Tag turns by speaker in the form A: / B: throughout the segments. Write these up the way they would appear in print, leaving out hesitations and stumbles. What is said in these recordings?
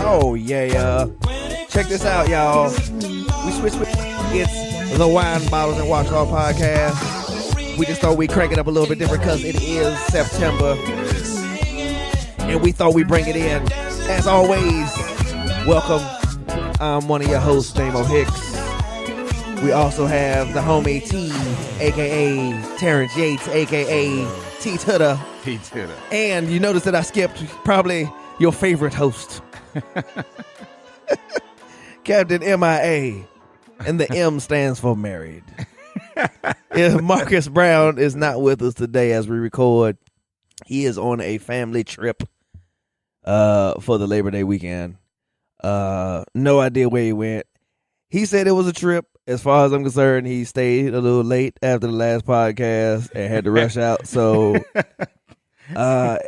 A: Oh, yeah. Check this out, y'all. We switched. It's the Wine Bottles and Watch All podcast. We just thought we'd crank it up a little bit different because it is September. And we thought we'd bring it in. As always, welcome. I'm one of your hosts, Damo Hicks. We also have the homie T, a.k.a. Terrence Yates, a.k.a. T-Tutter.
B: T-Tutter.
A: And you notice that I skipped probably your favorite host. Captain MIA. And the M stands for married. Marcus Brown is not with us today as we record. He is on a family trip for the Labor Day weekend. No idea where he went. He said it was a trip. As far as I'm concerned, he stayed a little late after the last podcast and had to rush out. So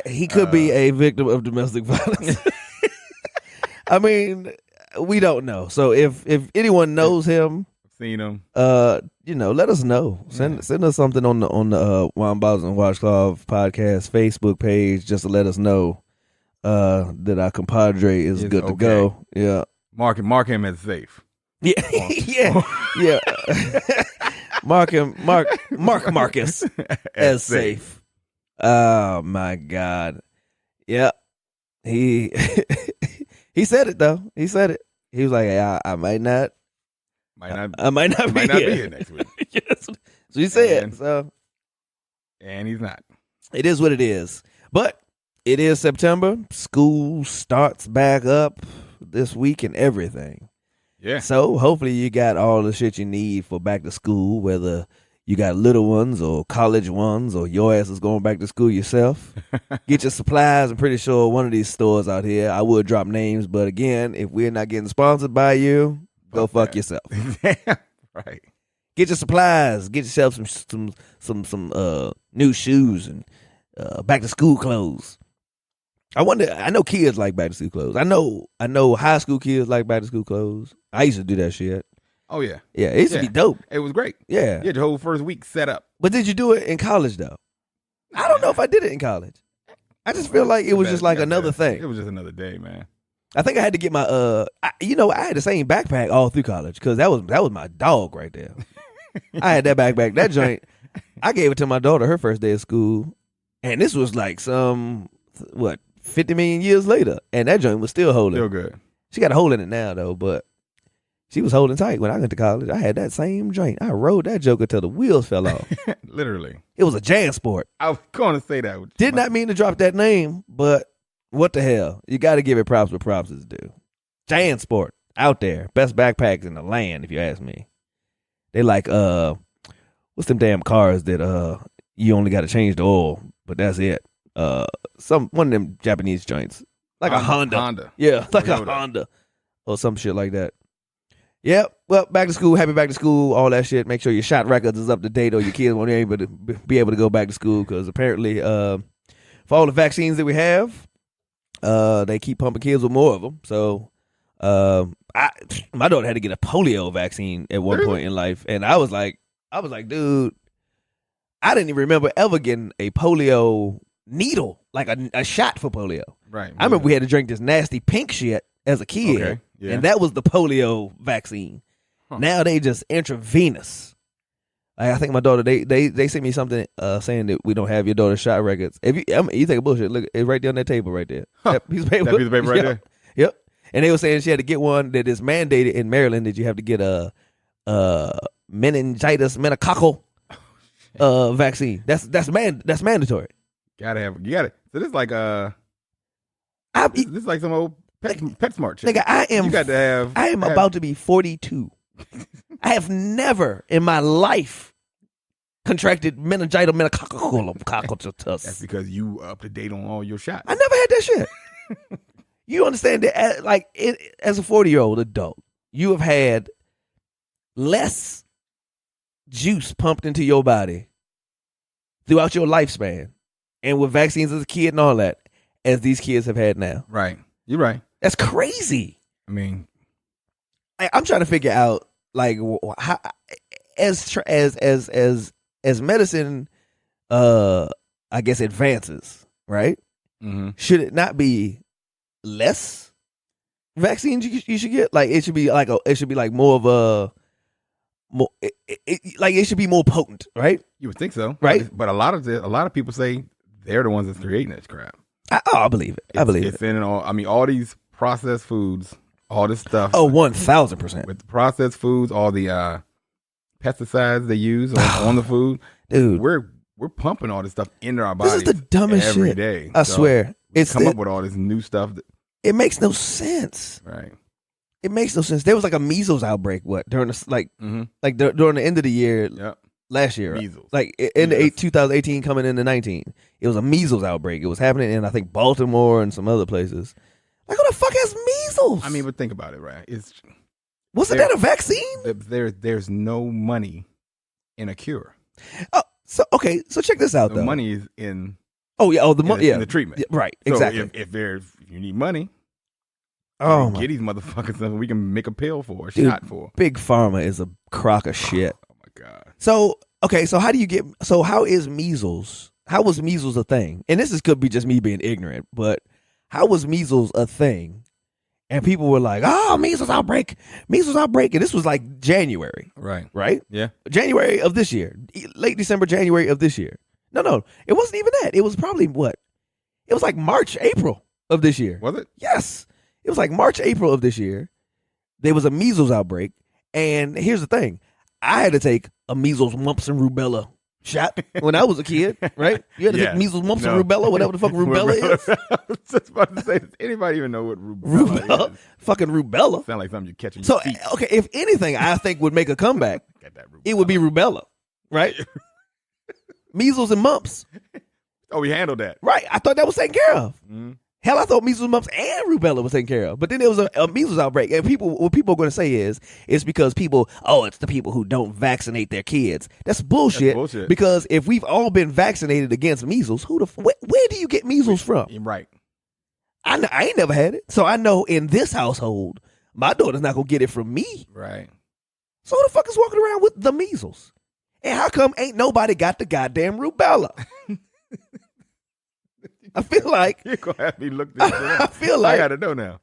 A: he could be a victim of domestic violence. I mean, we don't know. So if anyone knows him,
B: seen him,
A: let us know. Send us something on the Wine Bottles and Watch Club podcast Facebook page just to let us know that our compadre is good to go. Yeah,
B: mark him as safe.
A: Yeah. Mark Marcus as safe. Oh my God. Yeah. He said it though. He said it. He was like, I might not be here
B: next week.
A: Yes. So he said.
B: And he's not.
A: It is what it is. But it is September. School starts back up this week and everything.
B: Yeah.
A: So hopefully you got all the shit you need for back to school, whether you got little ones or college ones or your ass is going back to school yourself. Get your supplies. I'm pretty sure one of these stores out here, I would drop names, but again, if we're not getting sponsored by you, go fuck yourself.
B: Right.
A: Get your supplies. Get yourself some new shoes and back to school clothes. I know kids like back to school clothes. I know high school kids like back to school clothes. I used to do that shit.
B: Oh, yeah.
A: Yeah, it used to be dope.
B: It was great.
A: Yeah.
B: You had the whole first week set up.
A: But did you do it in college, though? I don't know if I did it in college. I just feel like it was just like another thing.
B: It was just another day, man.
A: I think I had to get my, I had the same backpack all through college because that was my dog right there. I had that backpack. That joint, I gave it to my daughter her first day of school. And this was like 50 million years later. And that joint was still holding.
B: Still good.
A: She got a hole in it now, though, but she was holding tight when I went to college. I had that same joint. I rode that joker till the wheels fell off.
B: Literally.
A: It was a Jan Sport.
B: I was going to say that.
A: Did not mean to drop that name, but what the hell? You got to give it props where props is due. Jan Sport, out there. Best backpacks in the land, if you ask me. They like, what's them damn cars that you only got to change the oil, but that's it. One of them Japanese joints. Like a Honda. Yeah, like a Honda. Or some shit like that. Yep. Well, back to school. Happy back to school. All that shit. Make sure your shot records is up to date, or your kids won't be able to go back to school because apparently, for all the vaccines that we have, they keep pumping kids with more of them. So, my daughter had to get a polio vaccine at one point in life, and I was like, dude, I didn't even remember ever getting a polio needle, like a shot for polio.
B: Right.
A: I remember we had to drink this nasty pink shit as a kid.
B: Okay. Yeah.
A: And that was the polio vaccine. Huh. Now they just intravenous. Like, I think my daughter, they sent me something saying that we don't have your daughter's shot records. If you think of bullshit, look, it's right there on that table right there.
B: Huh.
A: That piece of paper.
B: That piece of paper right there?
A: Yep. And they were saying she had to get one that is mandated in Maryland that you have to get a meningococcal vaccine. That's mandatory.
B: You got it. So this is like this is like some old PetSmart shit.
A: Nigga, I am about to be 42. I have never in my life contracted meningitis meningococcal.
B: That's because you up to date on all your shots.
A: I never had that shit. You understand that, as a 40-year-old adult, you have had less juice pumped into your body throughout your lifespan, and with vaccines as a kid and all that, as these kids have had now.
B: Right. You're right.
A: That's crazy.
B: I mean,
A: I'm trying to figure out, like, how, as medicine, I guess, advances, right?
B: Mm-hmm.
A: Should it not be less vaccines you should get? Like it should be like more of a more like it should be more potent, right?
B: You would think so,
A: right?
B: But a lot of people say they're the ones that's creating this crap.
A: I believe it. I believe
B: it's in all. I mean, all these processed foods, all this stuff.
A: Oh, 1,000%.
B: With the processed foods, all the pesticides they use on the food,
A: dude.
B: We're pumping all this stuff into our bodies.
A: This is the dumbest
B: every
A: shit.
B: day.
A: I swear,
B: it's come up with all this new stuff.
A: It makes no sense.
B: Right.
A: It makes no sense. There was like a measles outbreak. During the during the end of the year.
B: Yep.
A: Last year,
B: measles.
A: Like in 2018 coming into 19, it was a measles outbreak. It was happening in I think Baltimore and some other places. Like who the fuck has measles?
B: I mean, but think about it, right?
A: Wasn't that a vaccine?
B: There's no money in a cure.
A: Oh, so check this out.
B: The money is in.
A: Oh yeah. Oh, the money. Yeah,
B: in the treatment.
A: Yeah, right.
B: So
A: exactly.
B: If you need money,
A: get
B: these motherfuckers something we can make a pill for, a shot for.
A: Big Pharma is a crock of shit.
B: Oh my god.
A: So how is measles? How was measles a thing? And this could be just me being ignorant, but how was measles a thing? And people were like, "Oh, measles outbreak," and this was like January,
B: right?
A: Right?
B: Yeah,
A: January of this year, late December, January of this year. No, it wasn't even that. It was probably what? It was like March, April of this year.
B: Was it?
A: Yes, it was like March, April of this year. There was a measles outbreak, and here's the thing: I had to take a measles, mumps, and rubella shot when I was a kid, right? You had to take measles, mumps, and rubella, whatever the fuck rubella is.
B: I was just about to say, does anybody even know what rubella is?
A: Fucking rubella.
B: Sound like something you catch in
A: So,
B: your teeth.
A: okay, if anything I think would make a comeback, it would be rubella, right? Measles and mumps.
B: Oh, we handled that.
A: Right. I thought that was taken care of.
B: Mm-hmm.
A: Hell, I thought measles, mumps, and rubella was taken care of. But then there was a measles outbreak. And what people are going to say is, it's because it's the people who don't vaccinate their kids. That's bullshit. Because if we've all been vaccinated against measles, where do you get measles from?
B: You're right.
A: I ain't never had it. So I know in this household, my daughter's not going to get it from me.
B: Right.
A: So who the fuck is walking around with the measles? And how come ain't nobody got the goddamn rubella? I feel like
B: you're gonna have me look this up.
A: I feel like
B: I gotta know now.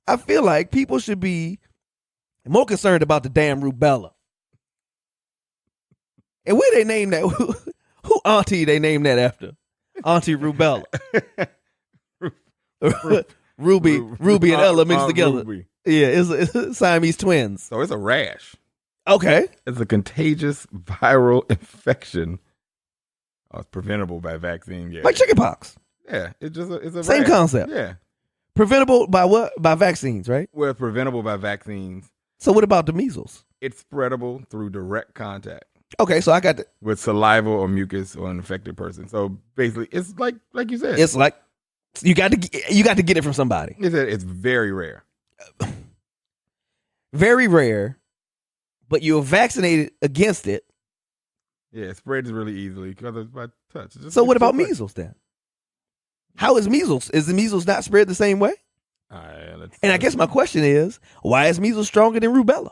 A: I feel like people should be more concerned about the damn rubella. And where they name that? Who auntie they named that after? Auntie Rubella. Ruby and Ella mixed together. Ruby. Yeah, it's Siamese twins.
B: So it's a rash.
A: Okay.
B: It's a contagious viral infection. Oh, it's preventable by vaccine. Yeah.
A: Like chickenpox.
B: Yeah, it's a
A: same
B: rash.
A: concept.
B: Yeah.
A: Preventable by what? By vaccines, right?
B: Well, it's preventable by vaccines.
A: So what about the measles?
B: It's spreadable through direct contact.
A: Okay, so I got
B: with saliva or mucus or an infected person. So basically, it's like you said.
A: It's like you got to get it from somebody.
B: It's very rare.
A: Very rare, but you're vaccinated against it.
B: Yeah, it spreads really easily because it's by touch.
A: So what about measles then? How is measles? Is the measles not spread the same way? And I guess my question is, why is measles stronger than rubella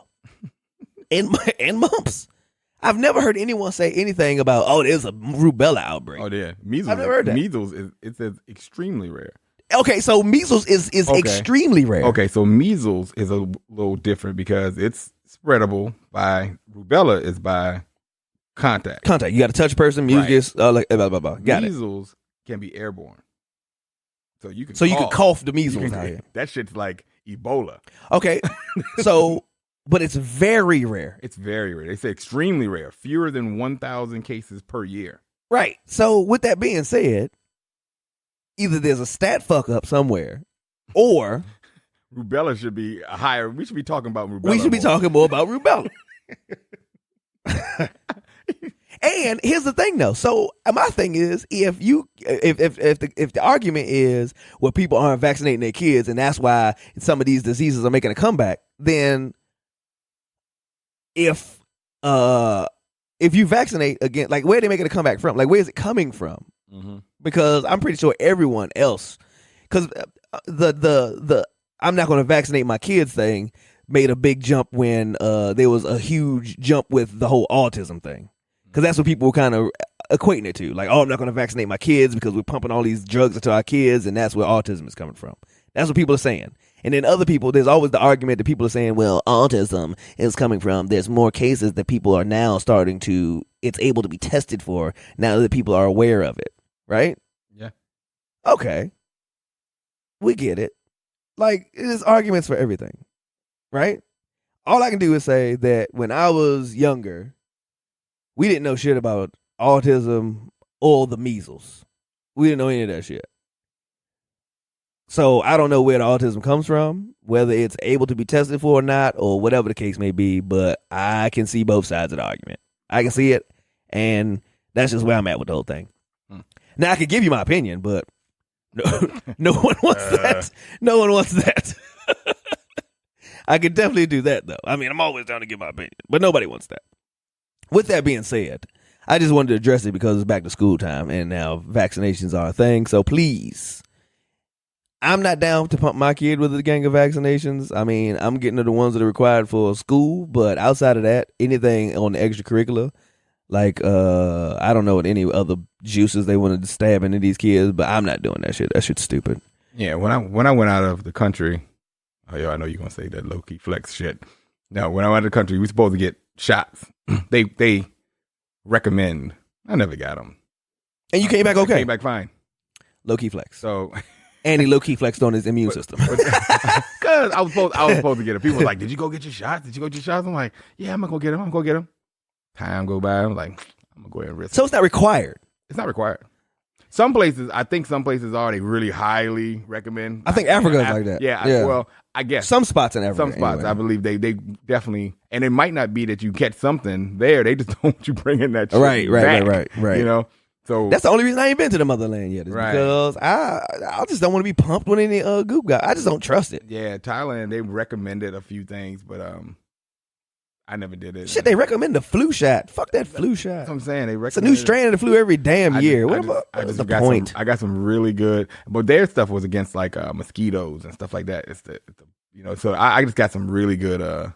A: and mumps? I've never heard anyone say anything about, there's a rubella outbreak.
B: Oh, yeah. Measles.
A: I've never heard that.
B: Measles is extremely rare.
A: Okay, so measles is extremely rare.
B: Okay, so measles is a little different because it's spreadable rubella is by contact.
A: Contact. You got to touch a person, mucus, blah, blah, blah. Got
B: measles can be airborne. So you can
A: you can cough the measles out here.
B: That shit's like Ebola.
A: Okay. So, but it's very rare.
B: It's very rare. They say extremely rare. Fewer than 1,000 cases per year.
A: Right. So with that being said, either there's a stat fuck up somewhere or
B: rubella should be higher. We should be talking about rubella.
A: We should be talking more about rubella. And here's the thing, though. So my thing is, if the argument is people aren't vaccinating their kids, and that's why some of these diseases are making a comeback, then if you vaccinate again, like where are they making a comeback from? Like where is it coming from?
B: Mm-hmm.
A: Because I'm pretty sure everyone else, because the I'm not going to vaccinate my kids thing made a big jump when there was a huge jump with the whole autism thing. Because that's what people were kind of equating it to. Like, I'm not going to vaccinate my kids because we're pumping all these drugs into our kids, and that's where autism is coming from. That's what people are saying. And then other people, there's always the argument that people are saying, well, autism is coming from, there's more cases that people are now starting to, it's able to be tested for now that people are aware of it, right?
B: Yeah.
A: Okay. We get it. Like, there's arguments for everything, right? All I can do is say that when I was younger, we didn't know shit about autism or the measles. We didn't know any of that shit. So I don't know where the autism comes from, whether it's able to be tested for or not, or whatever the case may be, but I can see both sides of the argument. I can see it, and that's just where I'm at with the whole thing. Now, I could give you my opinion, but no one wants that. No one wants that. I could definitely do that, though. I mean, I'm always down to give my opinion, but nobody wants that. With that being said, I just wanted to address it because it's back to school time, and now vaccinations are a thing, so please, I'm not down to pump my kid with a gang of vaccinations. I mean, I'm getting to the ones that are required for school, but outside of that, anything on the extracurricular, like, I don't know what any other juices they wanted to stab into these kids, but I'm not doing that shit. That shit's stupid.
B: Yeah, when I went out of the country, oh, yo, I know you're going to say that low-key flex shit. No, when I went out of the country, we supposed to get shots. They recommend. I never got them.
A: And you came back okay?
B: I came back fine.
A: Low-key flex.
B: So...
A: And he low-key flexed on his immune system.
B: Because I was supposed to get it. People were like, did you go get your shots? Did you go get your shots? I'm like, yeah, I'm going to go get them. Time go by. I'm like, I'm going to go ahead and risk it.
A: So it's not required?
B: It's not required. Some places are, they really highly recommend.
A: I think Africa is like that.
B: Yeah. Well, I guess.
A: Some spots in Africa.
B: Some spots,
A: anyway.
B: I believe they definitely, and it might not be that you catch something there. They just don't want you bringing that shit
A: Right.
B: You know? So
A: that's the only reason I ain't been to the motherland yet. Is because I just don't want to be pumped with any goop guy. I just don't trust it.
B: Yeah, Thailand, they recommended a few things, but I never did it.
A: Shit, they recommend the flu shot. Fuck that flu shot.
B: That's what I'm saying.
A: It's a new strain of the flu every damn year. What's the point?
B: I got some really good, but their stuff was against like mosquitoes and stuff like that. It's the so I just got some really good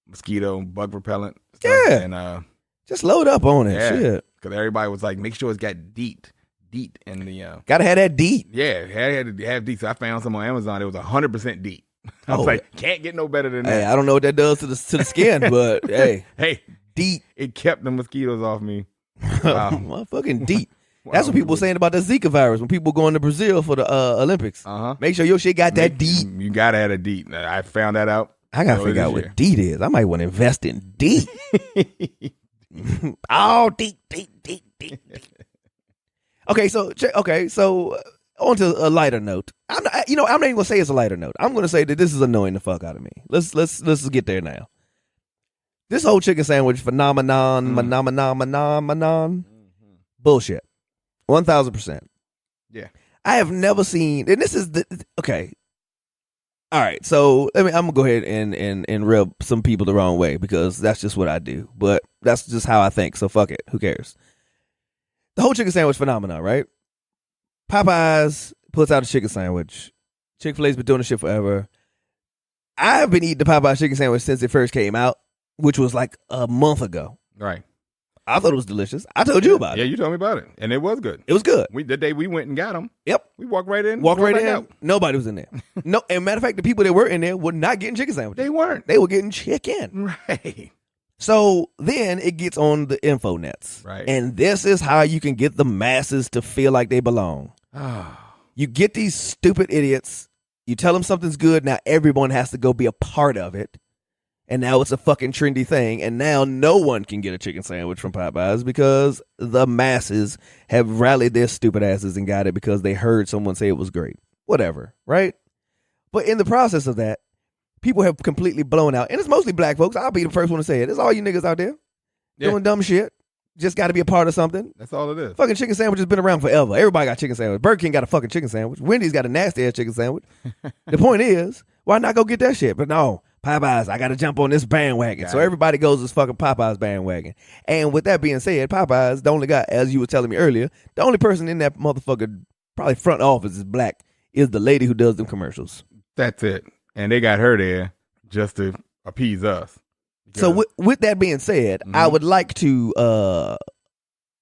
B: mosquito bug repellent stuff.
A: Yeah,
B: and
A: just load up on it. Shit.
B: Because everybody was like, make sure it's got DEET in the
A: gotta have that DEET.
B: Yeah, had to have DEET. So I found some on Amazon. It was 100% DEET. I was like, can't get no better than that.
A: Hey, I don't know what that does to the skin, but hey, DEET.
B: It kept the mosquitoes off me.
A: Wow. Motherfucking DEET. That's what people were saying about the Zika virus when people going to Brazil for the Olympics. Make sure your shit got that DEET.
B: You gotta have a DEET. I found that out.
A: I gotta figure out what DEET is. I might want to invest in DEET. Oh, DEET. Okay, so on to a lighter note. I'm not even gonna say it's a lighter note. I'm gonna say that this is annoying the fuck out of me. Let's get there now. This whole chicken sandwich phenomenon, bullshit. 1000%.
B: Yeah.
A: I have never seen, and this is okay. All right, so I'm gonna go ahead and rub some people the wrong way because that's just what I do. But that's just how I think. So fuck it. Who cares? The whole chicken sandwich phenomenon, right? Popeyes puts out a chicken sandwich. Chick-fil-A's been doing this shit forever. I've been eating the Popeyes chicken sandwich since it first came out, which was like a month ago.
B: Right.
A: I thought it was delicious. I told you about it.
B: Yeah, you told me about it, and it was good.
A: It was good.
B: The day we went and got them.
A: Yep.
B: We walked right in.
A: Out. Nobody was in there. No, and matter of fact, the people that were in there were not getting chicken sandwiches.
B: They weren't.
A: They were getting chicken.
B: Right.
A: So then it gets on the info nets.
B: Right.
A: And this is how you can get the masses to feel like they belong. You get these stupid idiots. You tell them something's good. Now everyone has to go be a part of it. And now it's a fucking trendy thing. And now no one can get a chicken sandwich from Popeyes because the masses have rallied their stupid asses and got it because they heard someone say it was great. Whatever, right? But in the process of that, people have completely blown out. And it's mostly black folks. I'll be the first one to say it. It's all you niggas out there doing dumb shit. Just got to be a part of something.
B: That's all it is.
A: Fucking chicken sandwich has been around forever. Everybody got chicken sandwich. Burger King got a fucking chicken sandwich. Wendy's got a nasty ass chicken sandwich. The point is, why not go get that shit? But no, Popeyes, I got to jump on this bandwagon. So everybody goes this fucking Popeyes bandwagon. And with that being said, Popeyes, the only guy, as you were telling me earlier, the only person in that motherfucker, probably front office is black, is the lady who does them commercials.
B: That's it. And they got her there just to appease us.
A: So with that being said, I would like to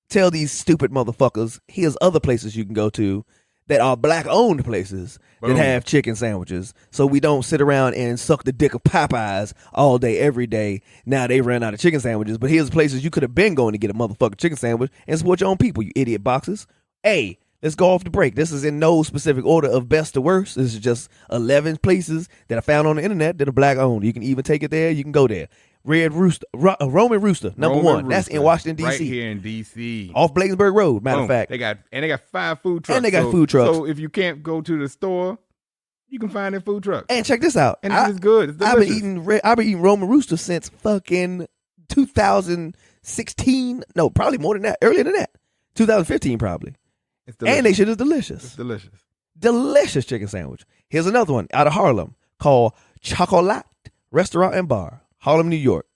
A: tell these stupid motherfuckers, here's other places you can go to that are black-owned places
B: Boom.
A: that have chicken sandwiches. So we don't sit around and suck the dick of Popeyes all day, every day. Now they ran out of chicken sandwiches. But here's places you could have been going to get a motherfucking chicken sandwich and support your own people, you idiot boxes. Hey, let's go off the break. This is in no specific order of best to worst. This is just 11 places that I found on the internet that are black-owned. You can even take it there. You can go there. Red Rooster, Roman Rooster, number one.
B: Rooster.
A: That's in Washington, D.C.
B: Right here in D.C.
A: Off Bladensburg Road, matter of fact.
B: They got 5 food trucks.
A: And they got food trucks.
B: So if you can't go to the store, you can find their food truck.
A: And check this out.
B: And it's good. It's
A: I've
B: delicious.
A: been eating Roman Rooster since fucking 2016. No, probably more than that. Earlier than that. 2015 probably.
B: It's delicious.
A: And they shit is delicious.
B: It's delicious.
A: Delicious chicken sandwich. Here's another one out of Harlem called Chocolat Restaurant and Bar, Harlem, New York.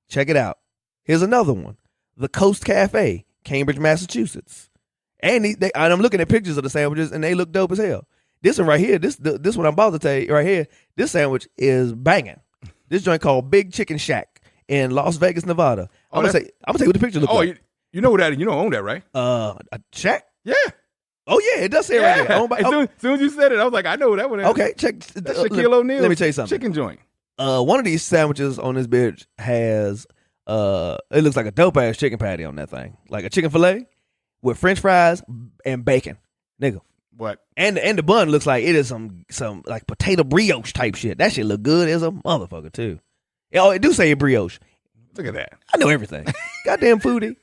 A: Check it out. Here's another one. The Coast Cafe, Cambridge, Massachusetts. And I'm looking at pictures of the sandwiches, and they look dope as hell. This one right here, this one I'm about to tell you right here, this sandwich is banging. This joint called Big Chicken Shack in Las Vegas, Nevada. I'm gonna tell you what the picture looks like.
B: You know that? You don't own that, right?
A: A shack?
B: Yeah.
A: Oh yeah, it does say right there. Owned by,
B: as soon as you said it, I was like, I know that one.
A: Okay, check.
B: That's Shaquille O'Neal.
A: Let me tell you something.
B: Chicken joint.
A: One of these sandwiches on this bitch has it looks like a dope ass chicken patty on that thing, like a chicken fillet with French fries and bacon, nigga.
B: What?
A: And the bun looks like it is some like potato brioche type shit. That shit look good as a motherfucker too. Oh, it do say brioche.
B: Look at that.
A: I know everything. Goddamn foodie.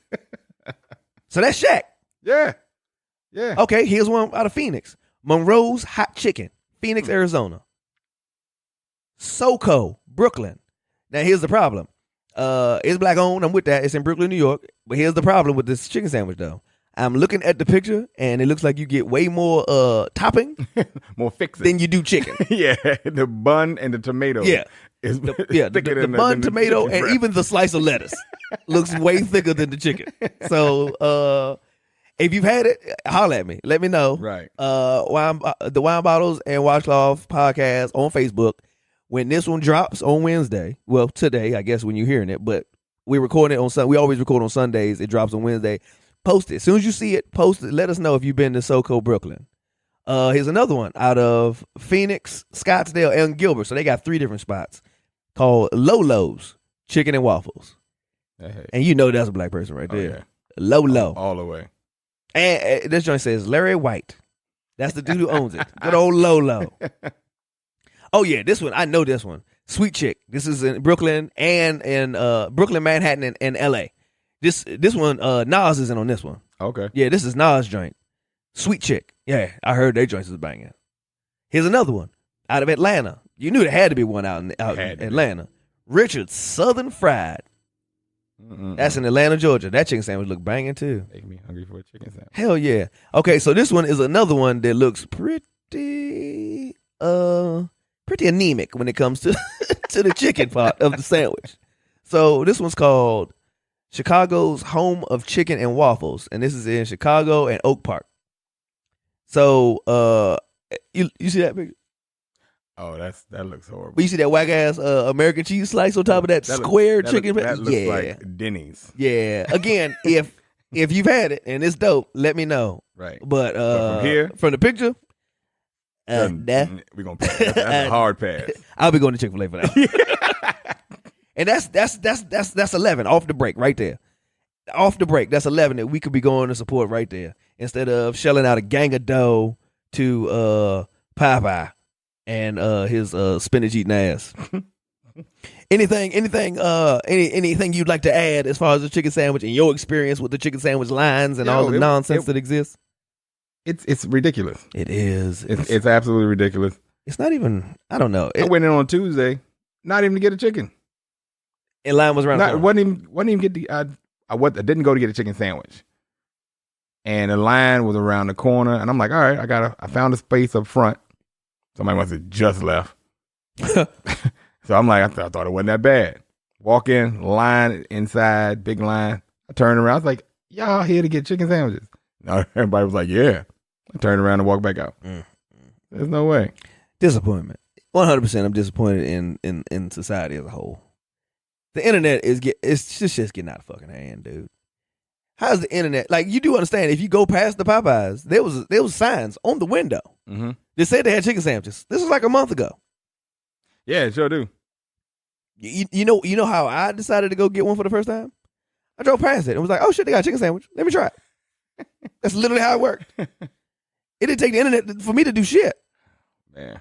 A: So that's Shaq.
B: Yeah. Yeah.
A: Okay, here's one out of Phoenix. Monroe's Hot Chicken, Phoenix, Arizona. SoCo, Brooklyn. Now here's the problem. It's black owned. I'm with that. It's in Brooklyn, New York. But here's the problem with this chicken sandwich though. I'm looking at the picture and it looks like you get way more topping,
B: more fixing
A: than you do chicken.
B: Yeah, the bun and the tomato.
A: Yeah,
B: is
A: the bun, tomato, and even the slice of lettuce looks way thicker than the chicken. So if you've had it, holler at me. Let me know.
B: Right.
A: The Wine Bottles and Washcloth podcast on Facebook. When this one drops on Wednesday, well, today, I guess when you're hearing it, but we record it on Sunday. We always record on Sundays. It drops on Wednesday. Post it. As soon as you see it, post it. Let us know if you've been to SoCo, Brooklyn. Here's another one out of Phoenix, Scottsdale, and Gilbert. So they got 3 different spots called Lolo's Chicken and Waffles.
B: Hey.
A: And you know that's a black person right there.
B: Yeah.
A: Lolo.
B: All the way.
A: And this joint says Larry White. That's the dude who owns it. Good old Lolo. Oh yeah, this one. I know this one. Sweet Chick. This is in Brooklyn and in Brooklyn, Manhattan, and L.A. This one, Nas isn't on this one.
B: Okay.
A: Yeah, this is Nas' joint. Sweet Chick. Yeah, I heard their joints is banging. Here's another one out of Atlanta. You knew there had to be one out in Atlanta. Richard's Southern Fried. That's in Atlanta, Georgia. That chicken sandwich look banging too.
B: Make me hungry for a chicken sandwich.
A: Hell yeah. Okay, so this one is another one that looks pretty anemic when it comes to to the chicken part of the sandwich. So this one's called Chicago's Home of Chicken and Waffles, and this is in Chicago and Oak Park. So you see that picture?
B: Oh, that looks horrible.
A: But you see that whack ass American cheese slice on top of that square chicken?
B: That looks like Denny's.
A: Yeah. Again, if you've had it and it's dope, let me know.
B: Right.
A: But
B: from here,
A: from the picture,
B: we're gonna pass. That's a hard pass.
A: I'll be going to Chick-fil-A for that. And that's 11 off the break right there. Off the break, that's 11 that we could be going to support right there instead of shelling out a gang of dough to Popeye and his spinach eating ass. Anything you'd like to add as far as the chicken sandwich and your experience with the chicken sandwich lines and all the nonsense that exists?
B: It's ridiculous.
A: It is.
B: It's absolutely ridiculous.
A: It's not even. I don't know.
B: I went in on Tuesday, not even to get a chicken.
A: And line was around.
B: Wasn't even get the. I didn't go to get a chicken sandwich, and the line was around the corner, and I'm like, all right, I found a space up front. Somebody must have just left. So I'm like, I thought it wasn't that bad. Walk in, line inside, big line. I turned around. I was like, y'all here to get chicken sandwiches? No, everybody was like, yeah. I turned around and walked back out. There's no way.
A: Disappointment. 100%. I'm disappointed in society as a whole. The internet it's just getting out of fucking hand, dude. how's the internet? Like, you do understand, if you go past the Popeyes, there was signs on the window.
B: Mm-hmm.
A: They said they had chicken sandwiches. This was like a month ago.
B: Yeah, sure do.
A: You know how I decided to go get one for the first time? I drove past it and was like, oh shit, they got a chicken sandwich. Let me try it. That's literally how it worked. It didn't take the internet for me to do shit.
B: Man.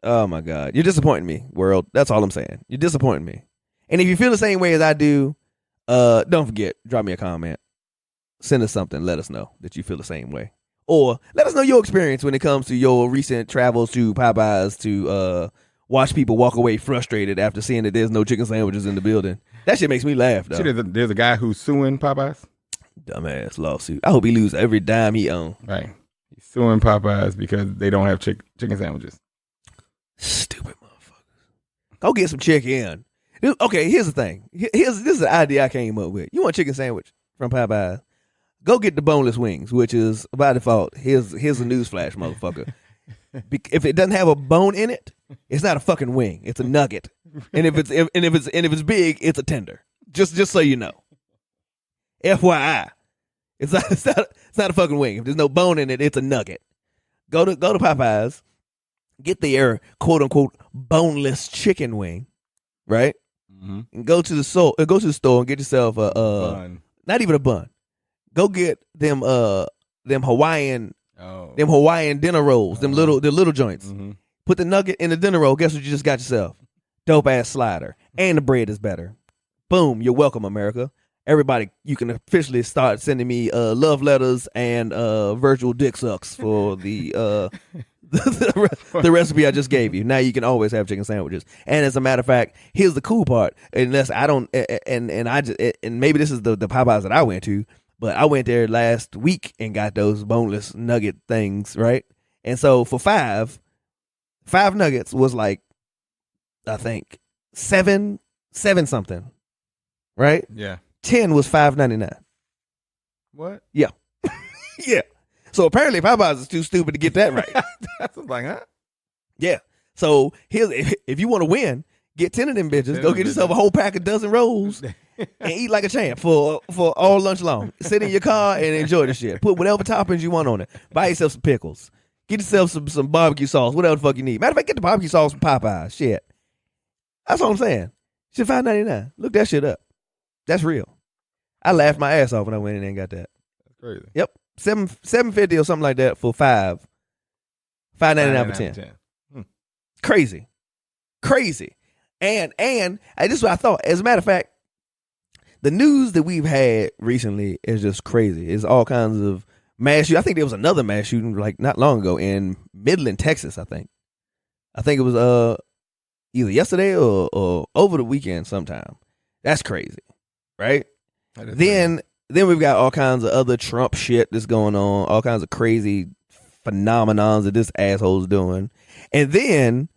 A: Oh my God. You're disappointing me, world. That's all I'm saying. You're disappointing me. And if you feel the same way as I do, don't forget, drop me a comment. Send us something. Let us know that you feel the same way. Or let us know your experience when it comes to your recent travels to Popeyes to watch people walk away frustrated after seeing that there's no chicken sandwiches in the building. That shit makes me laugh, though.
B: See, there's a guy who's suing Popeyes.
A: Dumbass lawsuit. I hope he loses every dime he owns.
B: Right. He's suing Popeyes because they don't have chicken sandwiches.
A: Stupid motherfuckers. Go get some chicken. Okay, here's the thing. This is the idea I came up with. You want a chicken sandwich from Popeyes? Go get the boneless wings, which is by default. Here's a newsflash, motherfucker. If it doesn't have a bone in it, it's not a fucking wing. It's a nugget. And if it's big, it's a tender. Just so you know. FYI. It's not a fucking wing. If there's no bone in it, it's a nugget. Go to Popeyes, get their quote unquote boneless chicken wing, right?
B: Mm-hmm.
A: And go to the store and get yourself a
B: bun.
A: Not even a bun. Go get them Hawaiian dinner rolls, the little joints.
B: Mm-hmm.
A: Put the nugget in the dinner roll. Guess what you just got yourself? Dope ass slider. And the bread is better. Boom, you're welcome, America. Everybody, you can officially start sending me love letters and virtual dick sucks for the recipe I just gave you. Now you can always have chicken sandwiches. And as a matter of fact, here's the cool part. Unless I don't, and maybe this is the Popeyes that I went to. But I went there last week and got those boneless nugget things, right? And so for five nuggets was like, I think, seven something, right?
B: Yeah.
A: 10 was $5.99.
B: What?
A: Yeah. Yeah. So apparently Popeyes is too stupid to get that right.
B: That's like, huh?
A: Yeah. So if you want to win, get 10 of them bitches. Go get yourself a whole pack of dozen rolls. And eat like a champ for all lunch long. Sit in your car and enjoy the shit. Put whatever toppings you want on it. Buy yourself some pickles. Get yourself some barbecue sauce. Whatever the fuck you need. Matter of fact, get the barbecue sauce from Popeyes. Shit. That's what I'm saying. Shit $5.99. Look that shit up. That's real. I laughed my ass off when I went in there and got that.
B: That's crazy.
A: Yep. $7.50 or something like that for $5.99 for 10. Crazy. And this is what I thought. As a matter of fact, the news that we've had recently is just crazy. It's all kinds of mass shooting. I think there was another mass shooting like not long ago in Midland, Texas, I think. I think it was either yesterday or over the weekend sometime. That's crazy, right? Then we've got all kinds of other Trump shit that's going on, all kinds of crazy phenomenons that this asshole's doing. And then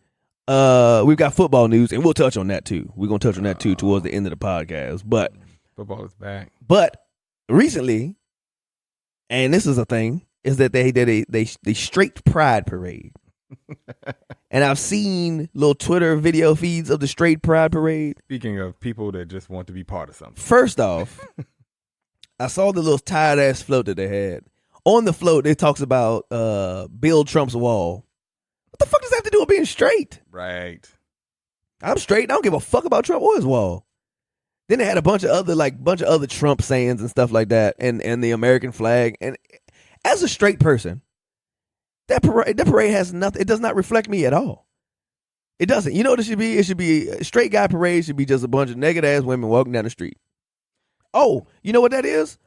A: we've got football news, and we'll touch on that too. We're going to touch on that too towards the end of the podcast. But
B: football is back.
A: But recently, and this is a thing, is that they did a straight pride parade. And I've seen little Twitter video feeds of the straight pride parade.
B: Speaking of people that just want to be part of something.
A: First off, I saw the little tired ass float that they had. On the float, it talks about build Trump's wall. What the fuck does that have to do with being straight?
B: Right.
A: I'm straight. I don't give a fuck about Trump or his wall. Then they had a bunch of other Trump sayings and stuff like that, and the American flag. And as a straight person, that parade has nothing. It does not reflect me at all. It doesn't. You know what it should be? It should be a straight guy parade. Should be just a bunch of naked ass women walking down the street. Oh, you know what that is?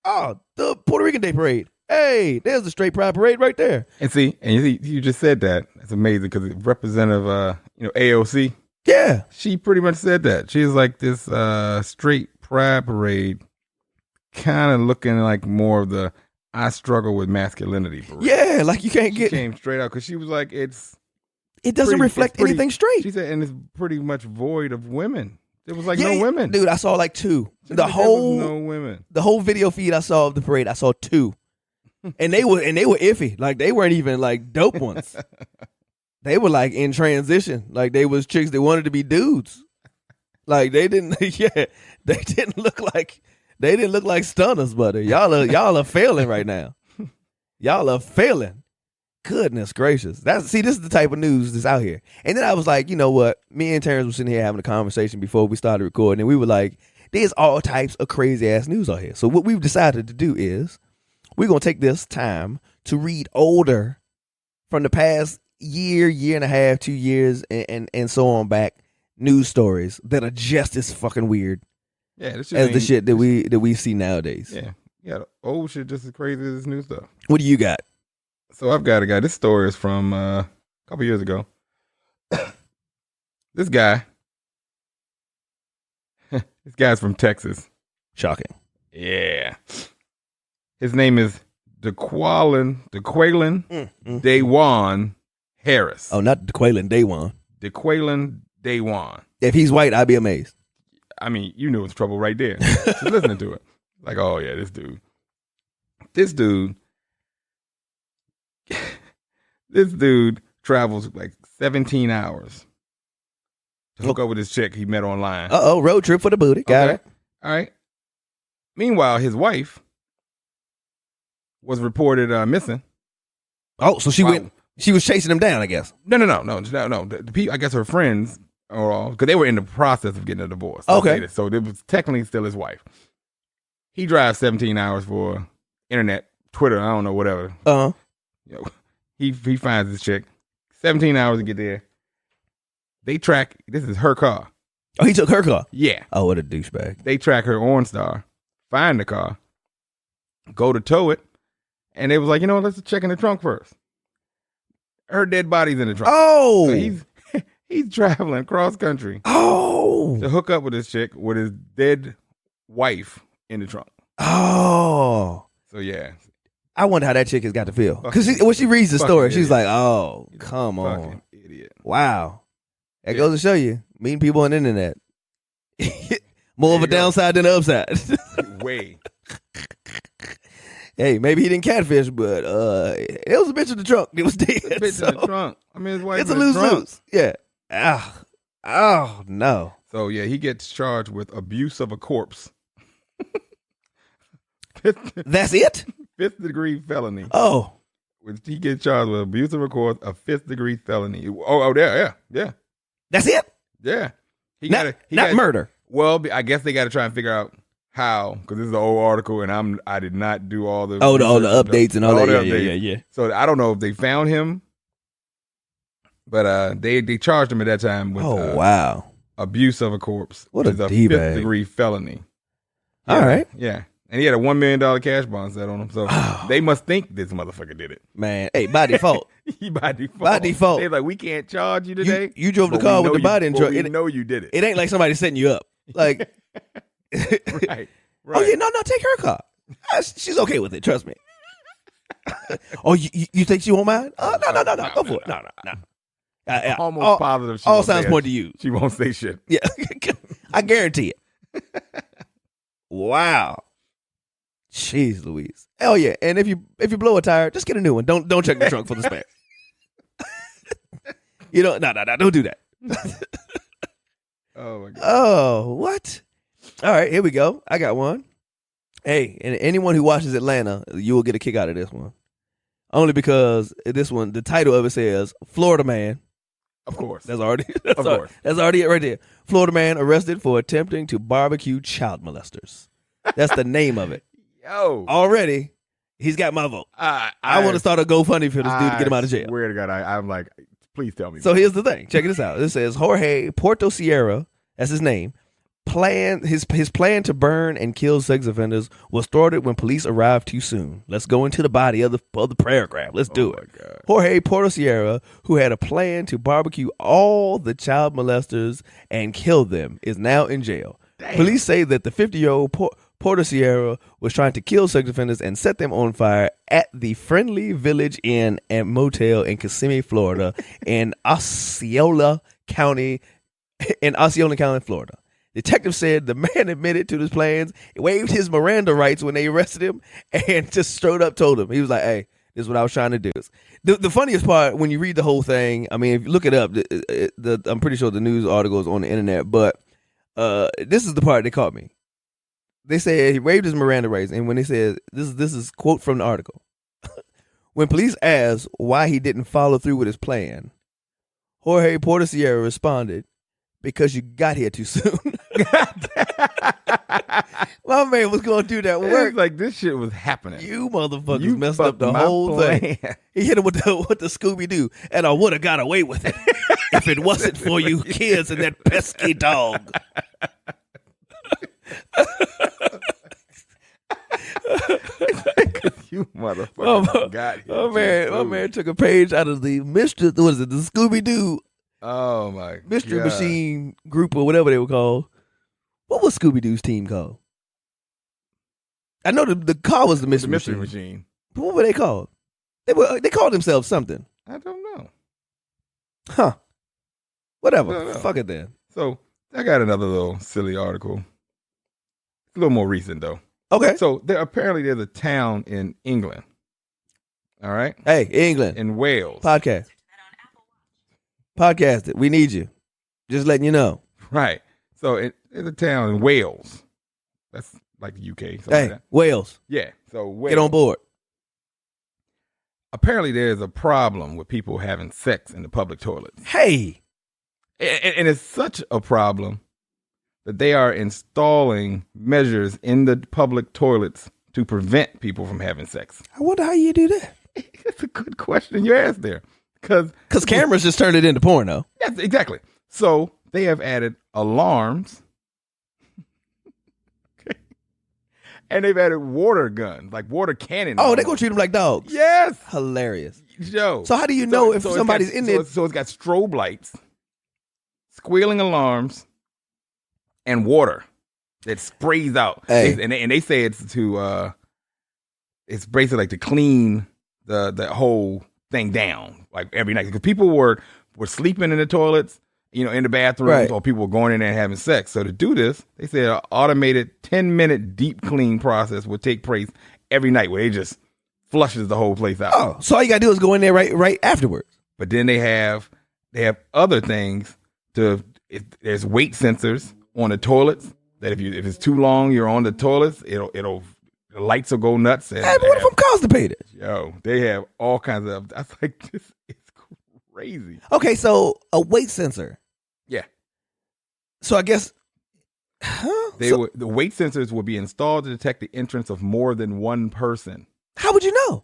A: Oh, the Puerto Rican Day parade. Hey, there's the straight pride parade right there.
B: And you just said that. That's amazing because Representative, AOC.
A: Yeah.
B: She pretty much said that. She's like this straight pride parade, kind of looking like more of the I struggle with masculinity parade.
A: Yeah, like you can't
B: She came straight out because she was like, it
A: doesn't reflect anything straight.
B: She said, and it's pretty much void of women. There was like no women.
A: Dude, I saw like two.
B: No women.
A: The whole video feed I saw of the parade, I saw two. And they were iffy. Like they weren't even like dope ones. They were like in transition. Like they was chicks that wanted to be dudes. Like they didn't look like They didn't look like stunners, buddy. Y'all are failing right now. Y'all are failing. Goodness gracious. This is the type of news that's out here. And then I was like, you know what? Me and Terrence were sitting here having a conversation before we started recording, and we were like, there's all types of crazy ass news out here. So what we've decided to do is we're gonna take this time to read older from the past year and a half, 2 years, and so on back news stories that are just as fucking weird as the shit that we see nowadays.
B: Yeah, the old shit just as crazy as this new stuff.
A: What do you got?
B: So I've got a guy. This story is from a couple years ago. This guy's from Texas.
A: Shocking.
B: Yeah. His name is DeQuaylin Dawan Harris.
A: Oh, not DeQuaylin Dawan.
B: DeQuaylin Dawan.
A: If he's white, I'd be amazed.
B: I mean, you knew it's trouble right there. Just listening to it. Like, oh yeah, this dude travels like 17 hours to hook up with this chick he met online.
A: Road trip for the booty. Got it.
B: All right. Meanwhile, his wife was reported missing.
A: Oh, so she was chasing him down, I guess.
B: No. The people, I guess her friends are all, because they were in the process of getting a divorce.
A: Okay.
B: So it was technically still his wife. He drives 17 hours for internet, Twitter, I don't know, whatever. You know, he finds this chick, 17 hours to get there. They track, this is her car.
A: Oh, he took her car?
B: Yeah.
A: Oh, what a douchebag.
B: They track her OnStar, find the car, go to tow it, and they was like, you know what, let's check in the trunk first. Her dead body's in the trunk.
A: Oh.
B: So he's traveling cross country.
A: Oh.
B: To hook up with this chick with his dead wife in the trunk.
A: Oh.
B: So yeah.
A: I wonder how that chick has got to feel. Because when she reads the story, she's like, oh, come on.
B: Idiot.
A: Wow. That goes to show you, meeting people on the internet. More of a downside than an upside.
B: Way.
A: Hey, maybe he didn't catfish, but it was a bitch in the trunk. It was dead.
B: A bitch in the trunk. I mean, his wife
A: it's a
B: in the trunk.
A: lose-lose. Yeah. Oh, no.
B: So, yeah, he gets charged with abuse of a corpse.
A: That's it?
B: 5th degree felony.
A: Oh.
B: He gets charged with abuse of a corpse, a 5th degree felony. Oh, yeah.
A: That's it?
B: Yeah.
A: Not murder.
B: Well, I guess they got to try and figure out how, because this is an old article, and I did not do all the
A: all the updates and all that. Yeah.
B: So I don't know if they found him, but they charged him at that time with
A: wow,
B: abuse of a corpse.
A: What a
B: D-bag. 5th degree felony.
A: Yeah, all right.
B: Yeah. And he had a $1 million cash bond set on him, so they must think this motherfucker did it.
A: Man, hey, by default.
B: By default. They're like, we can't charge you today.
A: You drove the car with the body in truck.
B: We know you did it.
A: It ain't like somebody setting you up. Like,
B: right.
A: Oh yeah, no, take her car. She's okay with it. Trust me. Oh, you think she won't mind? No. Go for it. No.
B: Almost positive.
A: All signs point to you.
B: She won't say shit.
A: Yeah, I guarantee it. Wow. Jeez Louise. Hell yeah. And if you blow a tire, just get a new one. Don't check the trunk for the spare. No, don't do that.
B: Oh my God.
A: Oh, what? All right, here we go. I got one. Hey, and anyone who watches Atlanta, you will get a kick out of this one. Only because this one, the title of it says Florida man.
B: Of course.
A: That's already it right there. Florida man arrested for attempting to barbecue child molesters. That's the name of it.
B: Yo.
A: Already, he's got my vote. I want to start a GoFundMe for this dude to get him out of jail.
B: I swear to God, I'm like, please tell me.
A: So here's the thing. Check this out. It says Jorge Porto Sierra, that's his name, his plan to burn and kill sex offenders was thwarted when police arrived too soon. Let's go into the body of the paragraph. Let's do it.
B: God.
A: Jorge Porto Sierra, who had a plan to barbecue all the child molesters and kill them, is now in jail.
B: Damn.
A: Police say that the 50-year-old Porto Sierra was trying to kill sex offenders and set them on fire at the Friendly Village Inn and Motel in Kissimmee, Florida, in Osceola County, Florida. Detectives said the man admitted to his plans, waived his Miranda rights when they arrested him, and just straight up told him. He was like, hey, this is what I was trying to do. The funniest part, when you read the whole thing, I mean, if you look it up, I'm pretty sure the news article is on the internet, but this is the part that caught me. they said he waived his Miranda rights, and when they said this is quote from the article. When police asked why he didn't follow through with his plan, Jorge Portesierra responded, "Because you got here too soon." My man was going to do that work.
B: It's like this shit was happening.
A: You motherfuckers
B: You
A: messed up the
B: fucked my
A: whole thing.
B: plan.
A: He hit him with the Scooby Doo, and I would have got away with it if it wasn't for you kids and that pesky dog.
B: You motherfucker got here.
A: My man took a page out of the mystery. What is it? The Scooby Doo
B: Oh my
A: Mystery
B: God.
A: Machine group or whatever they were called. What was Scooby Doo's team called? I know the car was the Mystery
B: Machine.
A: What were they called? They called themselves something.
B: I don't know.
A: Huh. Whatever.
B: No.
A: Fuck it then.
B: So I got another little silly article. It's a little more recent though.
A: Okay.
B: So there's a town in England. All right.
A: Hey, England.
B: In Wales.
A: Podcast it. We need you. Just letting you know.
B: Right. So it's a town in Wales. That's like the UK.
A: Hey,
B: Like that.
A: Wales.
B: Yeah. So Wales.
A: Get on board.
B: Apparently there's a problem with people having sex in the public toilets.
A: Hey.
B: And it's such a problem that they are installing measures in the public toilets to prevent people from having sex.
A: I wonder how you do that.
B: That's a good question you asked there. Because
A: cameras just turned it into porno.
B: Yes, exactly. So they have added alarms. Okay. And they've added water guns, like water cannons.
A: Oh, they're going to treat them like dogs.
B: Yes.
A: Hilarious.
B: Yo.
A: So how do you know if somebody's in there?
B: So it's got strobe lights, squealing alarms, and water that sprays out.
A: Hey.
B: And they say it's to it's basically like to clean the whole thing down like every night because people were sleeping in the toilets, in the bathrooms,
A: right.
B: Or people were going in there and having sex. So to do this, they said an automated 10-minute deep clean process would take place every night where it just flushes the whole place out.
A: Oh, so all you gotta do is go in there right afterwards.
B: But then they have other things there's weight sensors on the toilets that if it's too long, you're on the toilets, the lights will go nuts. And
A: hey, but what if I'm constipated?
B: Yo, they have all kinds of. I was like, this is crazy.
A: Okay, so a weight sensor.
B: Yeah.
A: So I guess.
B: The weight sensors will be installed to detect the entrance of more than one person.
A: How would you know?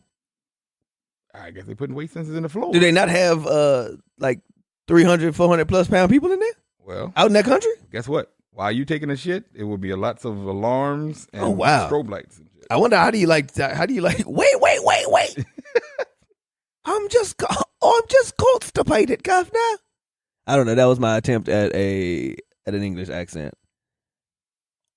B: I guess they're putting weight sensors in the floor.
A: Do they not have like 300, 400 plus pound people in there?
B: Well,
A: out in that country?
B: Guess what? While you taking a shit, it will be lots of alarms and strobe lights and shit.
A: I wonder how do you like wait. I'm just constipated, governor. I don't know. That was my attempt at an English accent.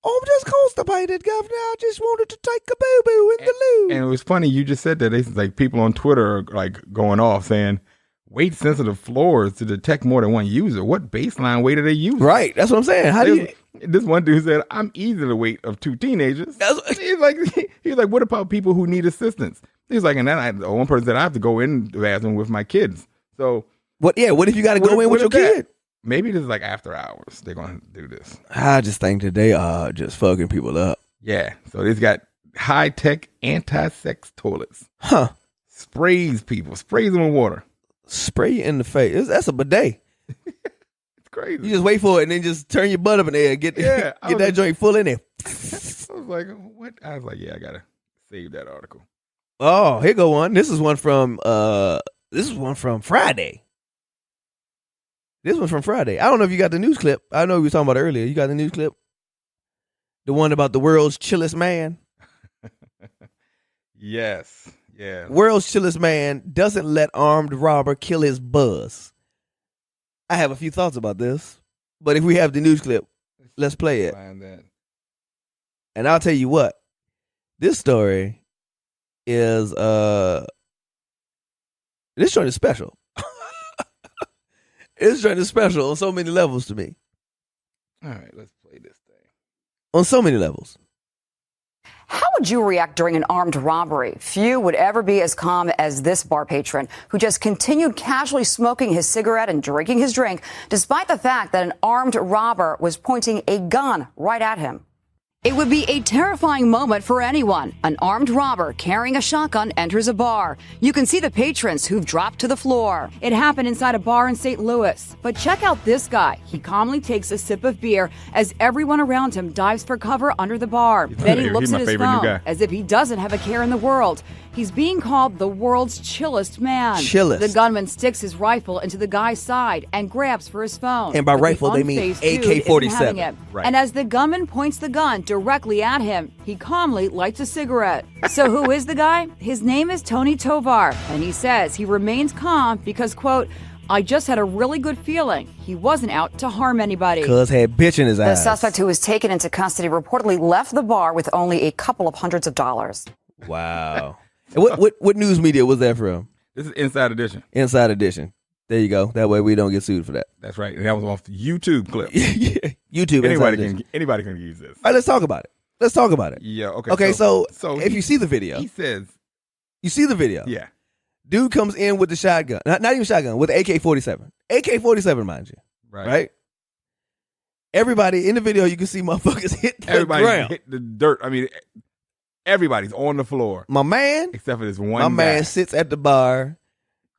A: I'm just constipated, governor. I just wanted to take a boo-boo in the loo.
B: And it was funny, you just said that. They like people on Twitter are like going off saying weight sensitive floors to detect more than one user. What baseline weight are they using?
A: Right. That's what I'm saying. How do you?
B: This one dude said, "I'm easily the weight of two teenagers." He's like, what about people who need assistance? He's like, and then one person said, I have to go in the bathroom with my kids. So
A: what? Yeah. What if you got to go in with your kid?
B: Maybe this is like after hours. They're gonna do this.
A: I just think that they are just fucking people up.
B: Yeah. So it's got high tech anti-sex toilets.
A: Huh?
B: Sprays them with water. Spray
A: you in the face. That's a bidet.
B: It's crazy.
A: You just wait for it and then just turn your butt up in there and get that joint full in there.
B: I was like, what? I was like, yeah, I gotta save that article.
A: Oh, here go one. This is one from Friday. This one's from Friday. I don't know if you got the news clip. I know we were talking about it earlier. You got the news clip? The one about the world's chillest man?
B: Yes. Yeah.
A: World's chillest man doesn't let armed robber kill his buzz. I have a few thoughts about this, but if we have the news clip, let's play it. And I'll tell you what, this story is this joint is special. This joint is special on so many levels to me.
B: All right, let's play this thing.
A: On so many levels.
C: How would you react during an armed robbery? Few would ever be as calm as this bar patron who just continued casually smoking his cigarette and drinking his drink, despite the fact that an armed robber was pointing a gun right at him. It would be a terrifying moment for anyone. An armed robber carrying a shotgun enters a bar. You can see the patrons who've dropped to the floor. It happened inside a bar in St. Louis. But check out this guy. He calmly takes a sip of beer as everyone around him dives for cover under the bar. Then he looks at his phone as if he doesn't have a care in the world. He's being called the world's chillest man.
A: Chillest.
C: The gunman sticks his rifle into the guy's side and grabs for his phone.
A: And by rifle, they mean AK-47.
C: Right. And as the gunman points the gun directly at him, he calmly lights a cigarette. So who is the guy? His name is Tony Tovar, and he says he remains calm because, quote, I just had a really good feeling. He wasn't out to harm anybody.
A: Cuz had bitch in his eyes.
C: The suspect who was taken into custody reportedly left the bar with only a couple of hundreds of dollars.
A: Wow. And what news media was that from?
B: This is Inside Edition.
A: Inside Edition. There you go. That way we don't get sued for that.
B: That's right. And that was off the YouTube clip.
A: Yeah. YouTube.
B: Anybody can use this.
A: All right, let's talk about it.
B: Yeah. Okay.
A: Okay. So if
B: he,
A: you see the video,
B: he says,
A: you see the video.
B: Yeah.
A: Dude comes in with the shotgun, not even shotgun, with the AK-47. AK-47, mind you. Right. Everybody in the video, you can see motherfuckers hit the ground.
B: Hit the dirt. I mean, everybody's on the floor.
A: My man,
B: except for this one
A: my
B: guy.
A: Man sits at the bar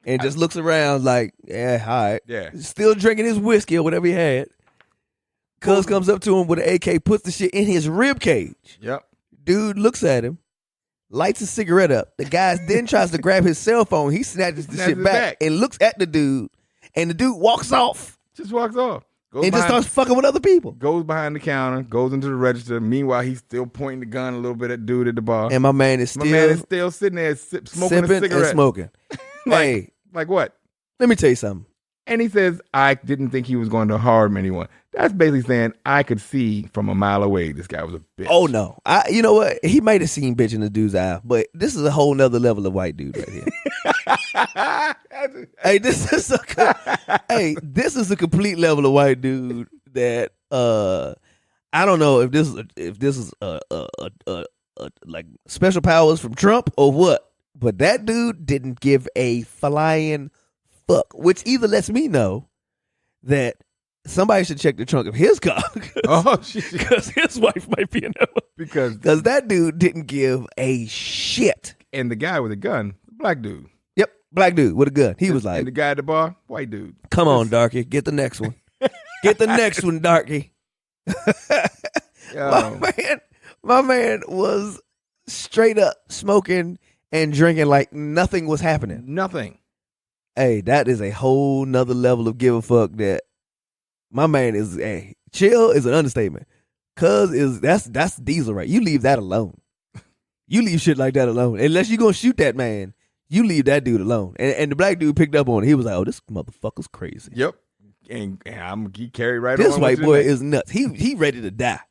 A: and just looks around like, yeah, all right.
B: Yeah.
A: Still drinking his whiskey or whatever he had. Cuz comes up to him with an AK, puts the shit in his rib cage.
B: Yep.
A: Dude looks at him, lights a cigarette up. The guy then tries to grab his cell phone. He snatches the shit back and looks at the dude, and the dude walks off.
B: Just walks off.
A: Just starts fucking with other people.
B: Goes behind the counter, goes into the register. Meanwhile, he's still pointing the gun a little bit at dude at the bar.
A: And my man is still
B: sitting there smoking a cigarette.
A: And smoking.
B: Like what?
A: Let me tell you something.
B: And he says, I didn't think he was going to harm anyone. That's basically saying I could see from a mile away this guy was a bitch.
A: Oh, no. You know what? He might have seen bitch in the dude's eye, but this is a whole nother level of white dude right here. Hey, this is a complete level of white dude that I don't know if this is like special powers from Trump or what, but that dude didn't give a flying fuck, which either lets me know that somebody should check the trunk of his car because his wife might be in there.
B: Because
A: that dude didn't give a shit.
B: And the guy with a gun, black dude.
A: Yep, black dude with a gun. He was like,
B: and the guy at the bar, white dude.
A: Come on, Darky, get the next one. Get the next one, Darky. My man was straight up smoking and drinking like nothing was happening.
B: Nothing.
A: Hey, that is a whole nother level of give a fuck that my man is. Hey, chill is an understatement. Cuz that's diesel right. You leave that alone. You leave shit like that alone. Unless you're gonna shoot that man, you leave that dude alone. And the black dude picked up on it. He was like, oh, this motherfucker's crazy.
B: Yep. And he carried right on.
A: This white boy is nuts. He ready to die.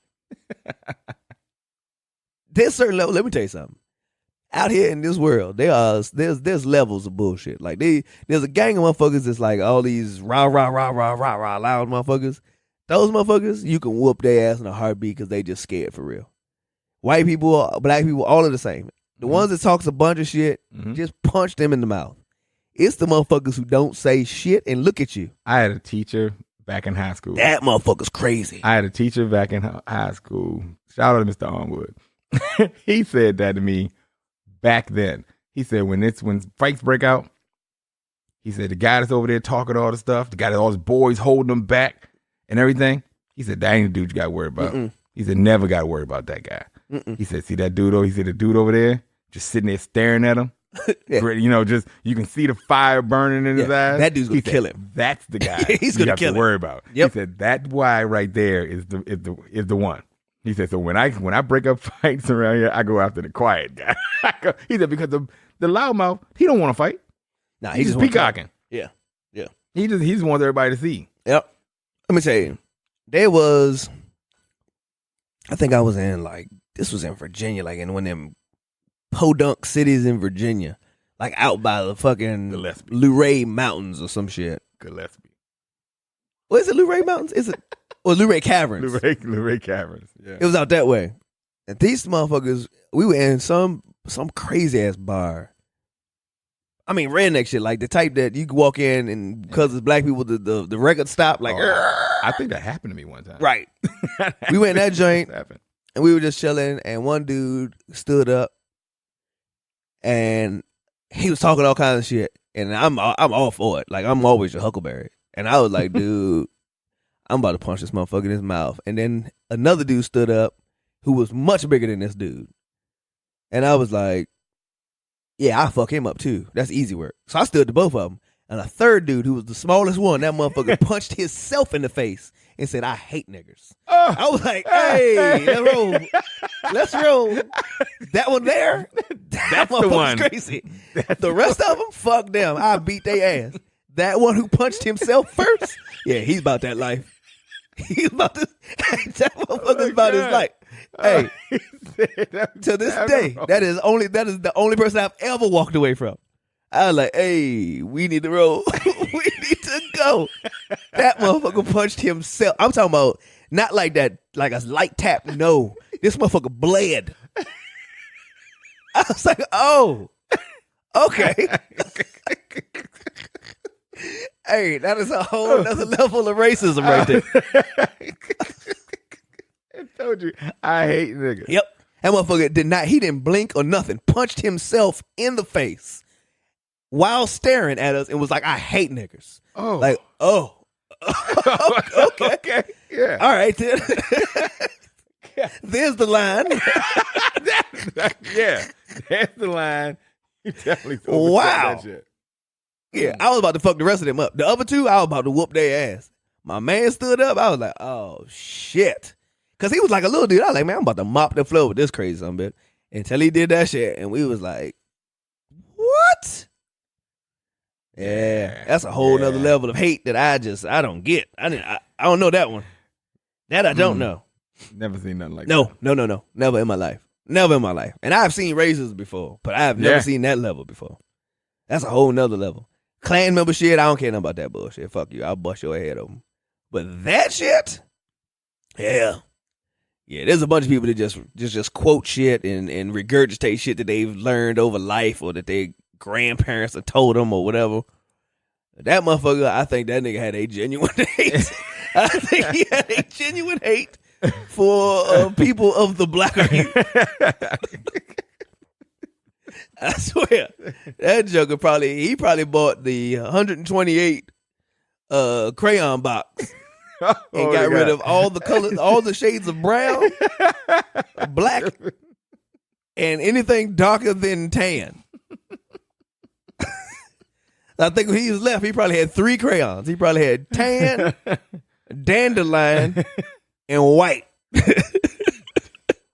A: There's certain level. Let me tell you something. Out here in this world, there's levels of bullshit. Like there's a gang of motherfuckers that's like all these rah loud motherfuckers. Those motherfuckers, you can whoop their ass in a heartbeat because they just scared for real. White people, black people, all are the same. The ones that talks a bunch of shit, just punch them in the mouth. It's the motherfuckers who don't say shit and look at you.
B: I had a teacher back in high school.
A: That motherfucker's crazy.
B: I had a teacher back in high school. Shout out to Mr. Armwood. He said that to me back then. He said when fights break out, he said the guy that's over there talking all the stuff, the guy that all his boys holding them back and everything, he said that ain't the dude you got to worry about. He said never got to worry about that guy. He said, see that dude over? He said the dude over there just sitting there staring at him. Yeah. You know, just you can see the fire burning in his eyes.
A: That dude's gonna kill him.
B: That's the guy
A: he's gonna kill him.
B: Worry about. Yep. He said that's why right there is the one. He said so when I break up fights around here, I go after the quiet guy. He said because the loudmouth, he don't want to fight.
A: Nah,
B: he's just peacocking.
A: Yeah.
B: He just wants everybody to see.
A: Yep. Let me tell you, there was. I think I was in this was in Virginia, like in one of them podunk cities in Virginia, like out by the fucking Luray Mountains or some shit.
B: Gillespie.
A: What is it, Luray Mountains? Is it? Or Luray Caverns.
B: Luray Caverns, yeah.
A: It was out that way. And these motherfuckers, we were in some crazy-ass bar. I mean, redneck shit, like the type that you can walk in and because it's black people, the record stop, like...
B: I think that happened to me one time.
A: Right. We went in that joint. and we were just chilling, and one dude stood up, and he was talking all kinds of shit, and I'm all for it. Like, I'm always your Huckleberry, and I was like, dude, I'm about to punch this motherfucker in his mouth. And then another dude stood up who was much bigger than this dude, and I was like, yeah, I'll fuck him up too. That's easy work. So I stood to both of them. And a third dude who was the smallest one, that motherfucker punched himself in the face and said, I hate niggers. I was like, hey, let's roll. Let's roll. That one there, that motherfucker's crazy. The rest of them, fuck them. I beat their ass. That one who punched himself first, yeah, he's about that life. He's about this. That motherfucker's about his life. Hey, to this day, that is the only person I've ever walked away from. I was like, hey, we need to roll. We need to go. That motherfucker punched himself. I'm talking about not like that, like a light tap. No, this motherfucker bled. I was like, oh, okay. Hey, that is a whole other level of racism right there.
B: I told you, I hate niggas.
A: Yep. That motherfucker didn't blink or nothing. Punched himself in the face while staring at us and was like, I hate niggers.
B: Oh.
A: Like, oh. Okay.
B: Okay. Yeah.
A: All right, then. There's the line.
B: Yeah. That's the line. You definitely
A: wow.
B: that shit.
A: Yeah, I was about to fuck the rest of them up. The other two, I was about to whoop their ass. My man stood up. I was like, oh, shit. Because he was like a little dude. I was like, man, I'm about to mop the floor with this crazy son bitch. Until he did that shit. And we was like, what? Yeah, that's a whole nother level of hate that I don't get. I don't know that one. That I don't know.
B: Never seen nothing like
A: that.
B: No.
A: Never in my life. Never in my life. And I've seen races before, but I've never seen that level before. That's a whole nother level. Clan member shit, I don't care nothing about that bullshit. Fuck you. I'll bust your head open. But that shit, yeah. Yeah, there's a bunch of people that just quote shit and regurgitate shit that they've learned over life or that their grandparents have told them or whatever. That motherfucker, I think that nigga had a genuine hate. I think he had a genuine hate for people of the blacker hue. I swear, that joker probably bought the 128 crayon box and got rid of all the colors, all the shades of brown, black, and anything darker than tan. I think when he was left, he probably had 3 crayons. He probably had tan, dandelion, and white.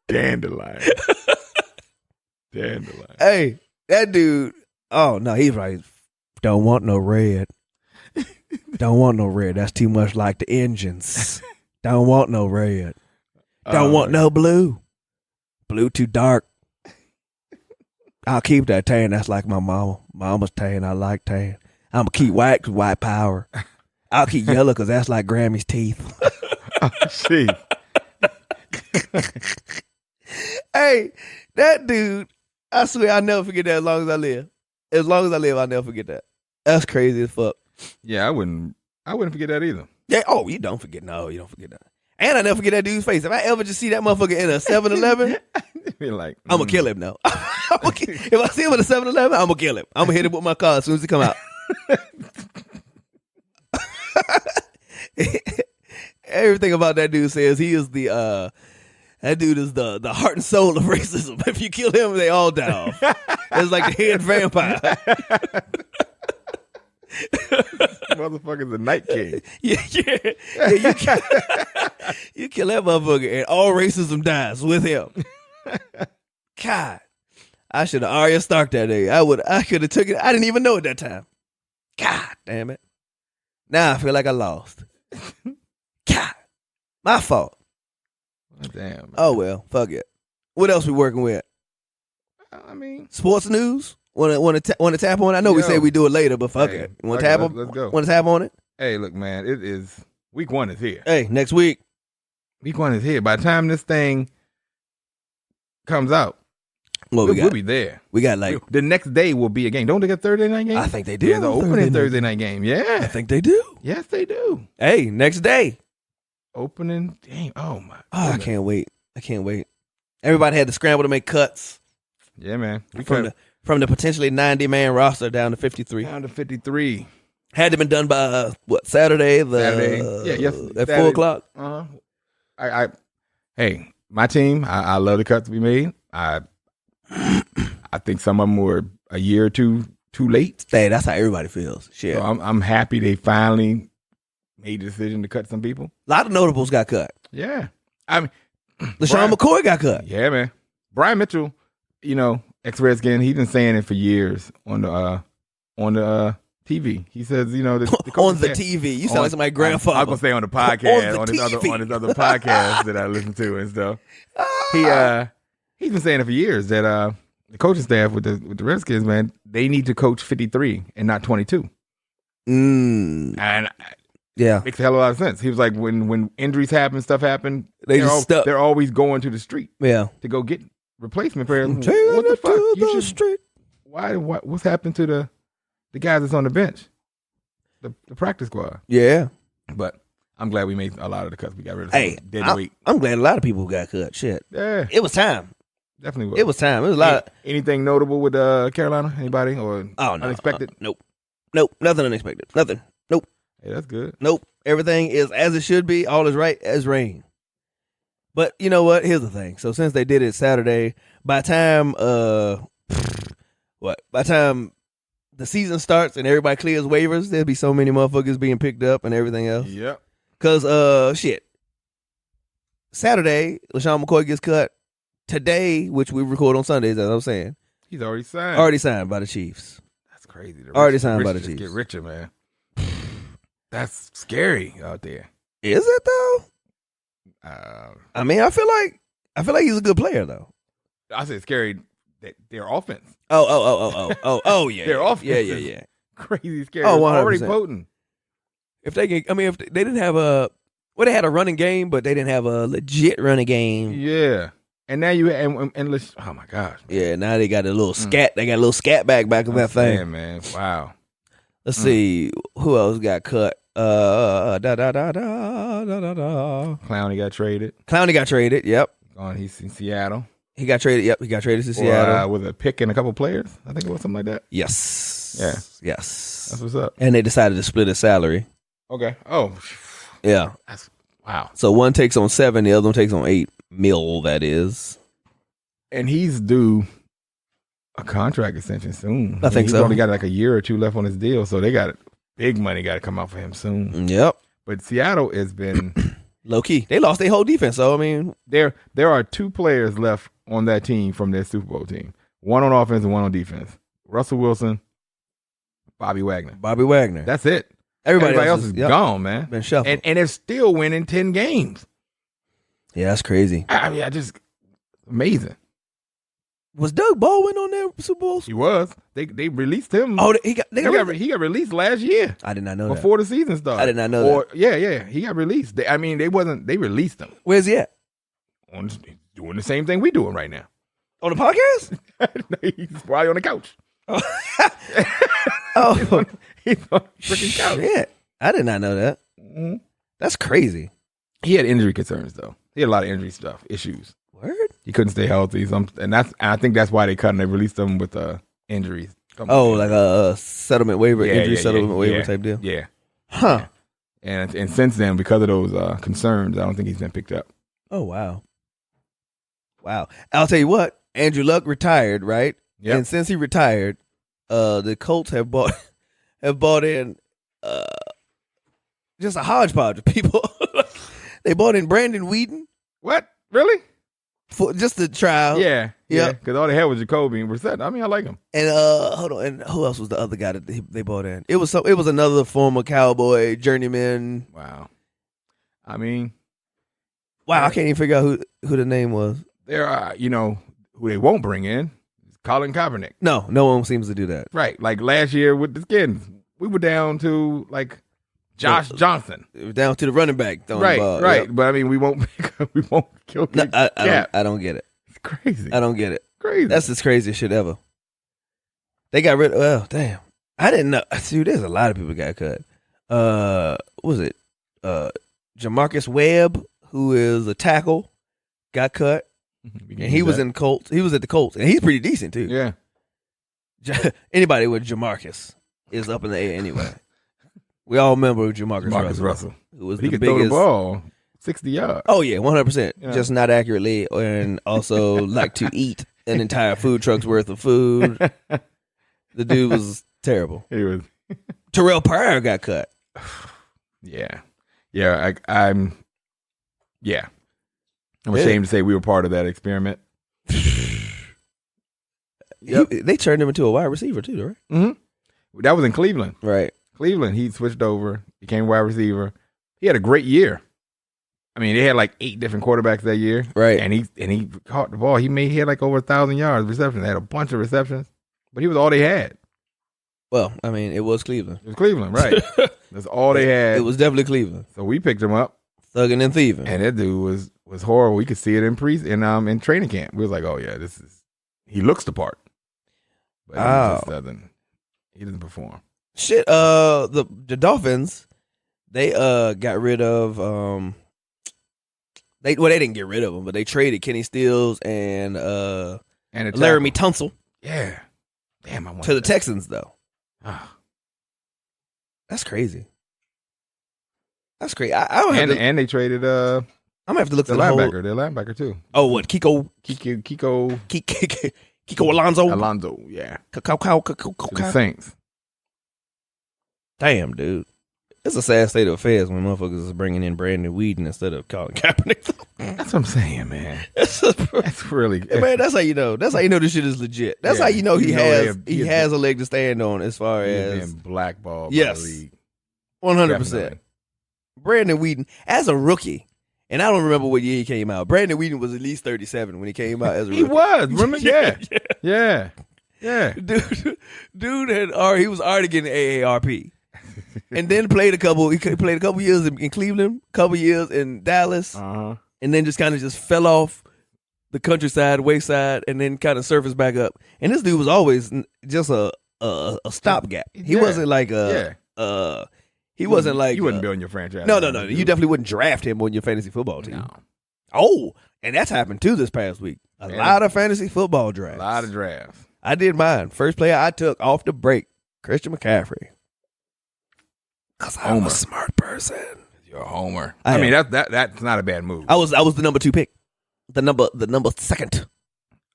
B: Dandelion.
A: Hey, that dude. Oh no, he's right. Don't want no red. Don't want no red. That's too much like the engines. Don't want no red. Don't want no blue. Blue too dark. I'll keep that tan. That's like my mama. Mama's tan. I like tan. I'm gonna keep white because white power. I'll keep yellow because that's like Grammy's teeth.
B: Oh, see.
A: Hey, that dude. I swear I'll never forget that as long as I live. As long as I live, I'll never forget that. That's crazy as fuck.
B: Yeah, I wouldn't forget that either.
A: Yeah. Oh, you don't forget. No, you don't forget that. And I never forget that dude's face. If I ever just see that motherfucker in a 7-Eleven,
B: be like,
A: I'm gonna kill him now. If I see him in a 7-Eleven, I'm gonna kill him. I'm gonna hit him with my car as soon as he come out. Everything about that dude says he is the that dude is the heart and soul of racism. If you kill him, they all die off. It's like the head vampire.
B: Motherfucker's a night king.
A: Yeah, you kill that motherfucker and all racism dies with him. God, I should have Arya Stark that day. I could have took it. I didn't even know at that time. God damn it. Now I feel like I lost. God, my fault.
B: Oh, damn. Man.
A: Oh well, fuck it. What else we working with?
B: I mean,
A: sports news. Want to tap on it? I know we say we do it later, but fuck it. Want to tap on?
B: Let's go.
A: Want to tap on it?
B: Hey, look, man. It is week 1 is here.
A: Hey, next week.
B: Week 1 is here. By the time this thing comes out, we'll be there.
A: We got like
B: the next day will be a game. Don't they get Thursday night game?
A: I think they do.
B: Yeah, the opening Thursday night game. Yeah,
A: I think they do.
B: Yes, they do.
A: Hey, next day.
B: Opening game. Oh my!
A: Oh, I can't wait. I can't wait. Everybody had to scramble to make cuts.
B: Yeah, man.
A: From the potentially 90-man roster down to 53.
B: Down to 53.
A: Had to been done by Saturday?
B: Yes.
A: At 4 o'clock.
B: Hey, my team. I love the cuts to be made. I think some of them were a year or two too late.
A: Hey, that's how everybody feels. Shit.
B: So I'm happy they finally made the decision to cut some people.
A: A lot of notables got cut.
B: Yeah, I mean,
A: LaShawn McCoy got cut.
B: Yeah, man. Brian Mitchell, ex-Redskin, he's been saying it for years on the TV. He says, the
A: on the TV. You sound like my grandfather.
B: I was gonna say on the podcast, on his other podcast that I listen to and stuff. He's been saying it for years that the coaching staff with the Redskins, man, they need to coach 53 and not 22. And
A: yeah,
B: makes a hell of a lot of sense. He was like, when injuries happen, stuff happen, they're always going to the street.
A: Yeah,
B: to go get replacement players. What the fuck?
A: Street.
B: Why? What's happened to the guys that's on the bench, the practice squad?
A: Yeah,
B: but I'm glad we made a lot of the cuts. We got rid of dead weight.
A: I'm glad a lot of people got cut. Shit,
B: yeah,
A: it was time.
B: Definitely was.
A: It was time. It was a lot.
B: Anything notable with Carolina? Anybody or unexpected?
A: Nope. Nothing unexpected. Nothing. Nope.
B: Hey, that's good.
A: Nope. Everything is as it should be. All is right as rain. But you know what? Here's the thing. So since they did it Saturday, by the time the season starts and everybody clears waivers, there'll be so many motherfuckers being picked up and everything else.
B: Yep.
A: Cause Saturday, LaShawn McCoy gets cut. Today, which we record on Sundays, as I was saying,
B: he's already signed.
A: Already signed by the Chiefs.
B: That's crazy.
A: Already signed by the Chiefs.
B: Get richer, man. That's scary out there.
A: Is it though? I mean, I feel like he's a good player though.
B: I said scary that their offense.
A: Oh yeah.
B: Their offense.
A: Yeah.
B: Crazy scary.
A: Oh, 100%.
B: Already potent.
A: If they didn't have they had a running game, but they didn't have a legit running game.
B: Yeah. And now you oh my gosh. Man.
A: Yeah, now they got a little scat. They got a little scat back in that thing.
B: Yeah, man. Wow.
A: Let's see who else got cut.
B: Clowney got traded.
A: Yep.
B: He's in Seattle.
A: He got traded. Yep. He got traded to Seattle
B: with a pick and a couple players. I think it was something like that.
A: Yes.
B: Yeah.
A: Yes.
B: That's what's up.
A: And they decided to split his salary.
B: Okay. Oh.
A: Yeah.
B: That's wow.
A: So one takes on 7, the other one takes on 8 mil. That is.
B: And he's due a contract extension soon.
A: I think
B: he's
A: so.
B: Only got like a year or two left on his deal, so they got big money got to come out for him soon.
A: Yep.
B: But Seattle has been
A: low key. They lost their whole defense. So I mean,
B: there are 2 players left on that team from their Super Bowl team. One on offense and one on defense. Russell Wilson, Bobby Wagner. That's it. Everybody else is gone, man.
A: Been shuffled.
B: And they're still winning 10 games.
A: Yeah, that's crazy.
B: I mean, just amazing.
A: Was Doug Baldwin on their Super Bowls?
B: He was. They released him.
A: Oh, he got
B: released last year.
A: I did not know
B: before the season started.
A: I did not know that.
B: Yeah. He got released. They released him.
A: Where's he at?
B: Doing the same thing we doing right now.
A: On the podcast?
B: He's probably on the couch.
A: Oh,
B: he's on the freaking couch.
A: Shit. I did not know that.
B: Mm-hmm.
A: That's crazy.
B: He had injury concerns though. He had a lot of injury issues.
A: Word?
B: He couldn't stay healthy. And I think that's why they cut him. They released him with injuries.
A: Oh, like a settlement waiver, settlement waiver type deal.
B: Yeah.
A: Huh.
B: Yeah. And since then, because of those concerns, I don't think he's been picked up.
A: Oh wow. I'll tell you what. Andrew Luck retired, right?
B: Yeah.
A: And since he retired, the Colts have bought in just a hodgepodge of people. They bought in Brandon Whedon.
B: What? Really?
A: For just the trial.
B: Yeah. Because all they had was Jacoby and Brissett. I mean, I like him.
A: And hold on. And who else was the other guy that they bought in? It was another former Cowboy journeyman.
B: Wow. I mean,
A: I can't even figure out who the name was.
B: There are, who they won't bring in. Colin Kaepernick.
A: No one seems to do that.
B: Right. Like last year with the Skins, we were down to like Josh Johnson.
A: Down to the running back.
B: Right. Yep. But I mean, we won't kill Cap.
A: I don't get it.
B: It's crazy.
A: I don't get it.
B: Crazy.
A: That's the craziest shit ever. They got rid of, well, damn. I didn't know. Dude, there's a lot of people got cut. What was it? Jamarcus Webb, who is a tackle. got cut,
B: We can
A: and he
B: use
A: was
B: that.
A: in Colts. He was at the Colts, and he's pretty decent too.
B: Yeah.
A: Anybody with Jamarcus is up in the air anyway. We all remember Jamarcus
B: Marcus
A: Russell,
B: Russell.
A: who was
B: But he
A: the
B: could throw the
A: biggest.
B: ball 60 yards.
A: Oh yeah, 100%.
B: Yeah.
A: Just not accurately, and also like to eat an entire food truck's worth of food. The dude was terrible.
B: He was.
A: Terrell Pryor got cut.
B: Yeah. Yeah. I'm ashamed to say we were part of that experiment.
A: Yep. They turned him into a wide receiver too, right?
B: Mm-hmm. That was in Cleveland.
A: Right.
B: Cleveland, he switched over, became wide receiver. He had a great year. I mean, they had like 8 different quarterbacks that year.
A: Right.
B: And he caught the ball. He had like over 1,000 yards receptions. They had a bunch of receptions, but he was all they had.
A: Well, I mean, it was Cleveland.
B: It was Cleveland, right? That's all they had.
A: It was definitely Cleveland.
B: So we picked him up.
A: Thugging and thieving.
B: And that dude was horrible. We could see it in in training camp. We was like, oh yeah, he looks the part. But he doesn't perform.
A: Shit, the Dolphins, they got rid of they didn't get rid of him, but they traded Kenny Stills and Laramie Tunsil.
B: Yeah. Damn, I want
A: to the Texans though.
B: Ah.
A: That's crazy. That's crazy. I don't have
B: and they traded
A: I'm gonna have to look
B: the
A: at the
B: linebacker. Their linebacker too.
A: Oh, what? Kiko Alonso.
B: Alonso, yeah. To the
A: Alonso.
B: Saints.
A: Damn, dude. It's a sad state of affairs when motherfuckers is bringing in Brandon Weeden instead of Colin Kaepernick.
B: That's what I'm saying, man.
A: That's
B: really
A: man. That's how you know. That's how you know this shit is legit. That's how you know he has a leg to stand on as far as
B: being blackballed.
A: Yes,
B: by the league.
A: 100%. Brandon Weeden as a rookie, and I don't remember what year he came out. Brandon Weeden was at least 37 when he came out as a rookie.
B: He was. Remember? Yeah.
A: Dude he was already getting AARP. And then played a couple years in Cleveland, couple years in Dallas, and then just kind of just fell off the countryside, wayside, and then kind of surfaced back up. And this dude was always just a stopgap. He wasn't like he wasn't like
B: you wouldn't build your franchise.
A: No. You definitely wouldn't draft him on your fantasy football team.
B: No.
A: Oh, and that's happened too this past week. A lot of fantasy football drafts.
B: A lot of drafts.
A: I did mine. First player I took off the break, Christian McCaffrey. Because I'm a smart person.
B: You're a homer. I mean, that's not a bad move.
A: I was the number 2 pick. The number second.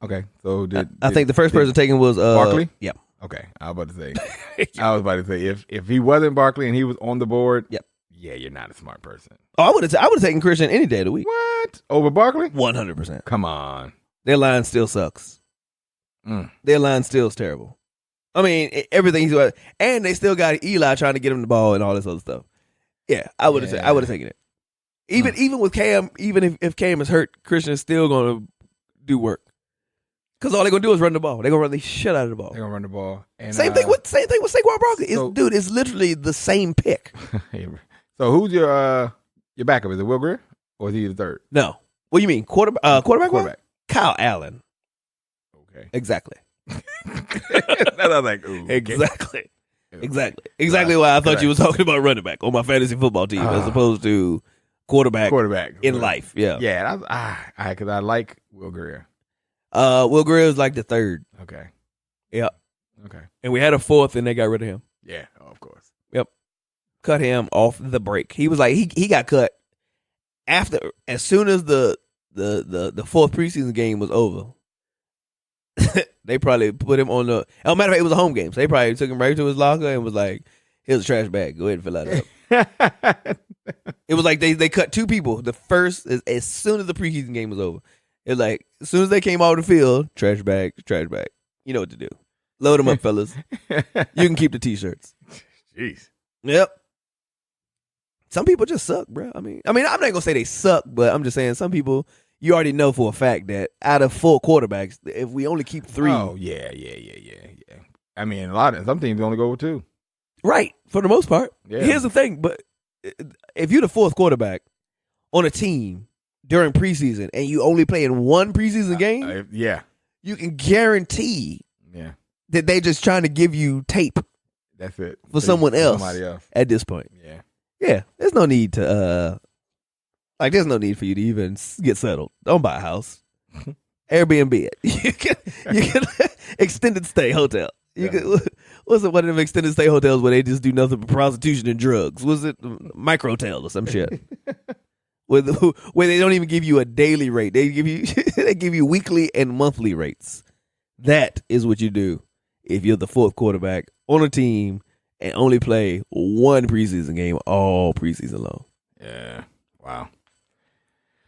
B: Okay. So
A: I think the first person taken was
B: Barkley?
A: Yeah.
B: Okay. I was about to say if he wasn't Barkley and he was on the board,
A: yep.
B: Yeah, you're not a smart person.
A: Oh, I would have taken Christian any day of the week.
B: What? Over Barkley?
A: 100%.
B: Come on.
A: Their line still sucks. Their line still is terrible. I mean, everything's and they still got Eli trying to get him the ball and all this other stuff. Yeah, I would have taken it. Even with Cam, even if Cam is hurt, Christian is still going to do work. Because all they're going to do is run the ball. They're going to run the shit out of the ball.
B: They're going to run the ball. And,
A: same thing with Saquon Barkley. It's literally the same pick.
B: So who's your backup? Is it Will Grier or is he the third?
A: No. What do you mean? Quarterback?
B: Quarterback.
A: Kyle Allen.
B: Okay.
A: Exactly.
B: I was like, ooh,
A: exactly. Exactly why I thought you were talking about running back on my fantasy football team as opposed to quarterback in life. Yeah.
B: Yeah. Because I like Will Grier.
A: Will Grier is like the third.
B: Okay.
A: Yeah.
B: Okay.
A: And we had a fourth and they got rid of him.
B: Yeah, of course.
A: Yep. Cut him off the break. He was like, he got cut as soon as the fourth preseason game was over. They probably put him on the. Oh, matter of fact, it was a home game, so they probably took him right to his locker and was like, "Here's a trash bag. Go ahead and fill that up." It was like they cut 2 people. The first, as soon as the preseason game was over, it was like as soon as they came off the field, trash bag. You know what to do. Load them up, fellas. You can keep the t-shirts.
B: Jeez.
A: Yep. Some people just suck, bro. I mean, I'm not gonna say they suck, but I'm just saying some people. You already know for a fact that out of 4 quarterbacks, if we only keep 3.
B: Oh, yeah. I mean, some teams only go with 2.
A: Right, for the most part.
B: Yeah.
A: Here's the thing, but if you're the 4th quarterback on a team during preseason and you only play in 1 preseason game, you can guarantee that they're just trying to give you tape.
B: That's it.
A: For somebody else
B: at
A: at this point.
B: Yeah.
A: Yeah, there's no need to Like, there's no need for you to even get settled. Don't buy a house. Airbnb it. You can extended stay hotel. You can, what's it? One of them extended stay hotels where they just do nothing but prostitution and drugs? Was it Microtel or some shit? where they don't even give you a daily rate. They give you weekly and monthly rates. That is what you do if you're the fourth quarterback on a team and only play one preseason game all preseason long.
B: Yeah. Wow.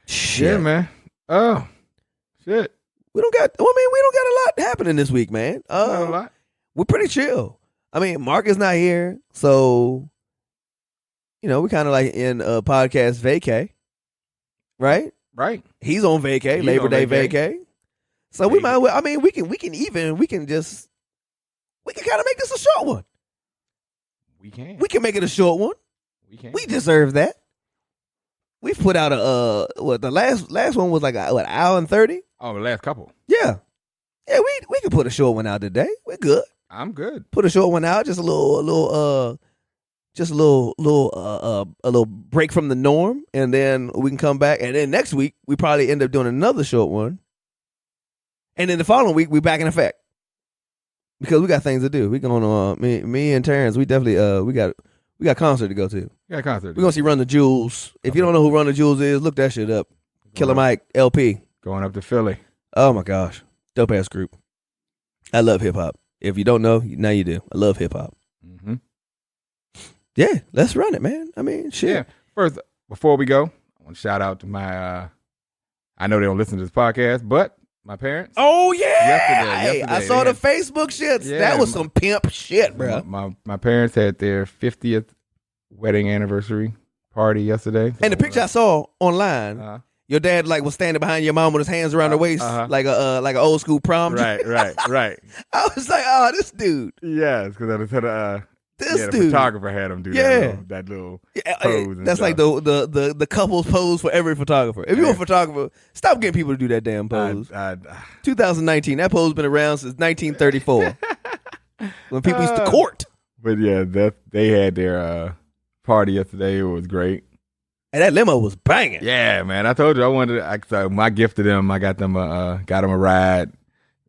A: Shit,
B: Yeah, man. Oh, shit.
A: We don't got a lot happening this week, man.
B: Not a lot.
A: We're pretty chill. I mean, Mark is not here, so we kind of like in a podcast vacay, right?
B: Right.
A: He's on vacay, Labor Day vacay. So we might. I mean, we can kind of make this a short one.
B: We can.
A: We can make it a short one.
B: We can.
A: We deserve that. We've put out the last one was like an hour and 30.
B: Oh, the last couple.
A: Yeah. We can put a short one out today. We're good.
B: I'm good.
A: Put a short one out, just a little break from the norm, and then we can come back. And then next week we probably end up doing another short one, and then the following week we back in effect because we got things to do. We going on me and Terrence. We definitely we got a concert to go to.
B: We got a concert.
A: We're gonna see Run the Jewels. If you don't know who Run the Jewels is, look that shit up. Killer Mike LP
B: going up to Philly.
A: Oh my gosh, dope ass group. I love hip hop. If you don't know, now you do. I love hip hop.
B: Mm-hmm.
A: Yeah, let's run it, man. I mean, shit.
B: Yeah. First, before we go, I want to shout out to my. I know they don't listen to this podcast, but my parents.
A: Oh yeah,
B: yesterday
A: I saw the Facebook shits.
B: Yeah,
A: that was some pimp shit, bro.
B: My parents had their 50th wedding anniversary party yesterday,
A: and the picture I saw online. Your dad was standing behind your mom with his hands around her waist, like an old school prom.
B: Right.
A: I was like, oh, this dude.
B: Yeah, it's because the
A: dude.
B: photographer had him do that little pose.
A: That's like the couple's pose for every photographer. If you're a photographer, stop getting people to do that damn pose. 2019, that pose been around since 1934 when people used to court.
B: But yeah, they had their party yesterday. It was great.
A: And that limo was banging.
B: Yeah, man. I told you so my gift to them, I got them a ride,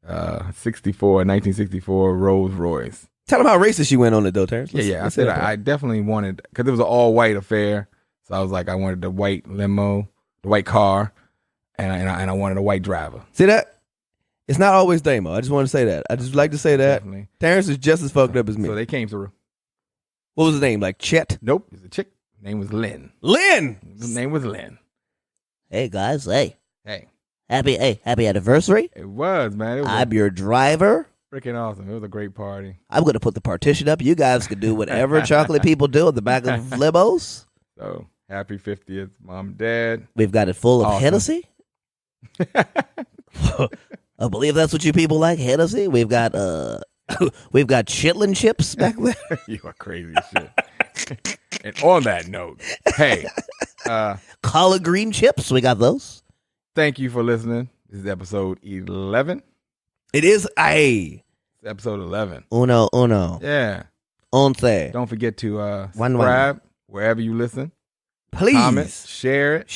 B: 1964 Rolls Royce.
A: Tell them how racist you went on it, though, Terrence.
B: I said I definitely wanted, because it was an all-white affair, so I was like, I wanted the white limo, the white car, and I wanted a white driver.
A: See that? It's not always Damo. I just want to say that. I just like to say that.
B: Definitely.
A: Terrence is just as fucked up as me.
B: So they came through.
A: What was his name? Like Chet?
B: Nope. It's a chick. Name was Lynn.
A: His
B: name was Lynn.
D: Hey guys, hey.
B: Hey.
D: Happy anniversary.
B: It was, man.
D: I'm your driver.
B: Freaking awesome. It was a great party.
D: I'm going to put the partition up. You guys can do whatever chocolate people do in the back of limos.
B: So, happy 50th, Mom and Dad.
D: We've got it full of
B: awesome.
D: Hennessy. I believe that's what you people like, Hennessy. We've got chitlin chips back there.
B: You are crazy as shit. And on that note, hey.
D: Collard green chips, we got those.
B: Thank you for listening. This is episode 11.
A: It is
B: It's episode 11.
D: Uno.
B: Yeah.
D: Once.
B: Don't forget to
D: One.
B: subscribe wherever you listen.
A: Please.
B: Comment, share it.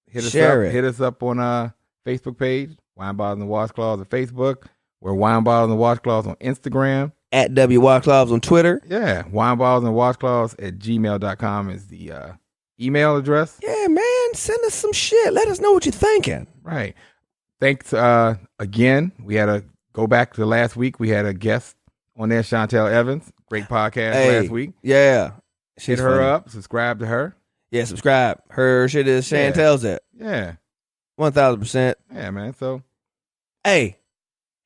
B: Hit us up on Facebook page, Wine Bottles and Washcloths on Facebook. We're Wine Bottles and Washcloths on Instagram.
A: At WWashcloths on Twitter.
B: Yeah. Wine Bottles and Washcloths at gmail.com is the email address.
A: Yeah, man. Send us some shit. Let us know what you're thinking.
B: Right. Thanks again. We had to go back to last week. We had a guest on there, Chantel Evans. Great podcast last week.
A: Yeah.
B: Hit her up. Subscribe to her.
A: Yeah, subscribe. Her shit is Chantel's at.
B: Yeah.
A: 1,000%.
B: Yeah, man. So,
A: hey,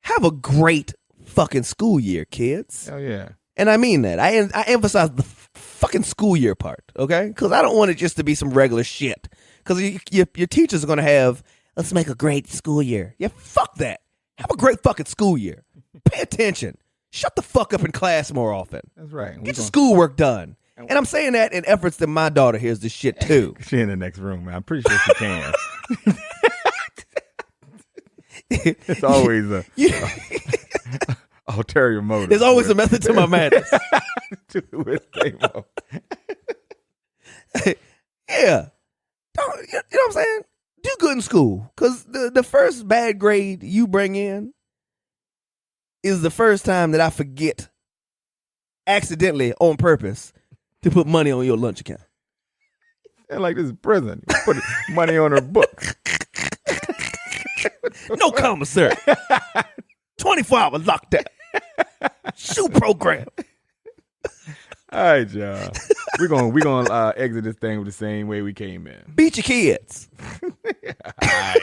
A: have a great fucking school year, kids.
B: hell yeah.
A: And I mean that. I emphasize the fucking school year part, okay? Because I don't want it just to be some regular shit. Because your teachers are going to have, let's make a great school year. Yeah, fuck that. Have a great fucking school year. Pay attention. Shut the fuck up in class more often.
B: That's right.
A: Get your schoolwork done. And I'm saying that in efforts that my daughter hears this shit too.
B: She in the next room, man. I'm pretty sure she can. It's always a ulterior motive.
A: There's always a method to my madness.
B: With Damo.
A: Yeah, Yeah. Don't, you know what I'm saying? Do good in school. Because the first bad grade you bring in is the first time that I forget accidentally on purpose to put money on your lunch account.
B: And like this is prison. You put money on her books.
A: No commissary. 24 hours lockdown. Shoe program.
B: All right, y'all. We're gonna exit this thing with the same way we came in.
A: Beat your kids.
B: All right.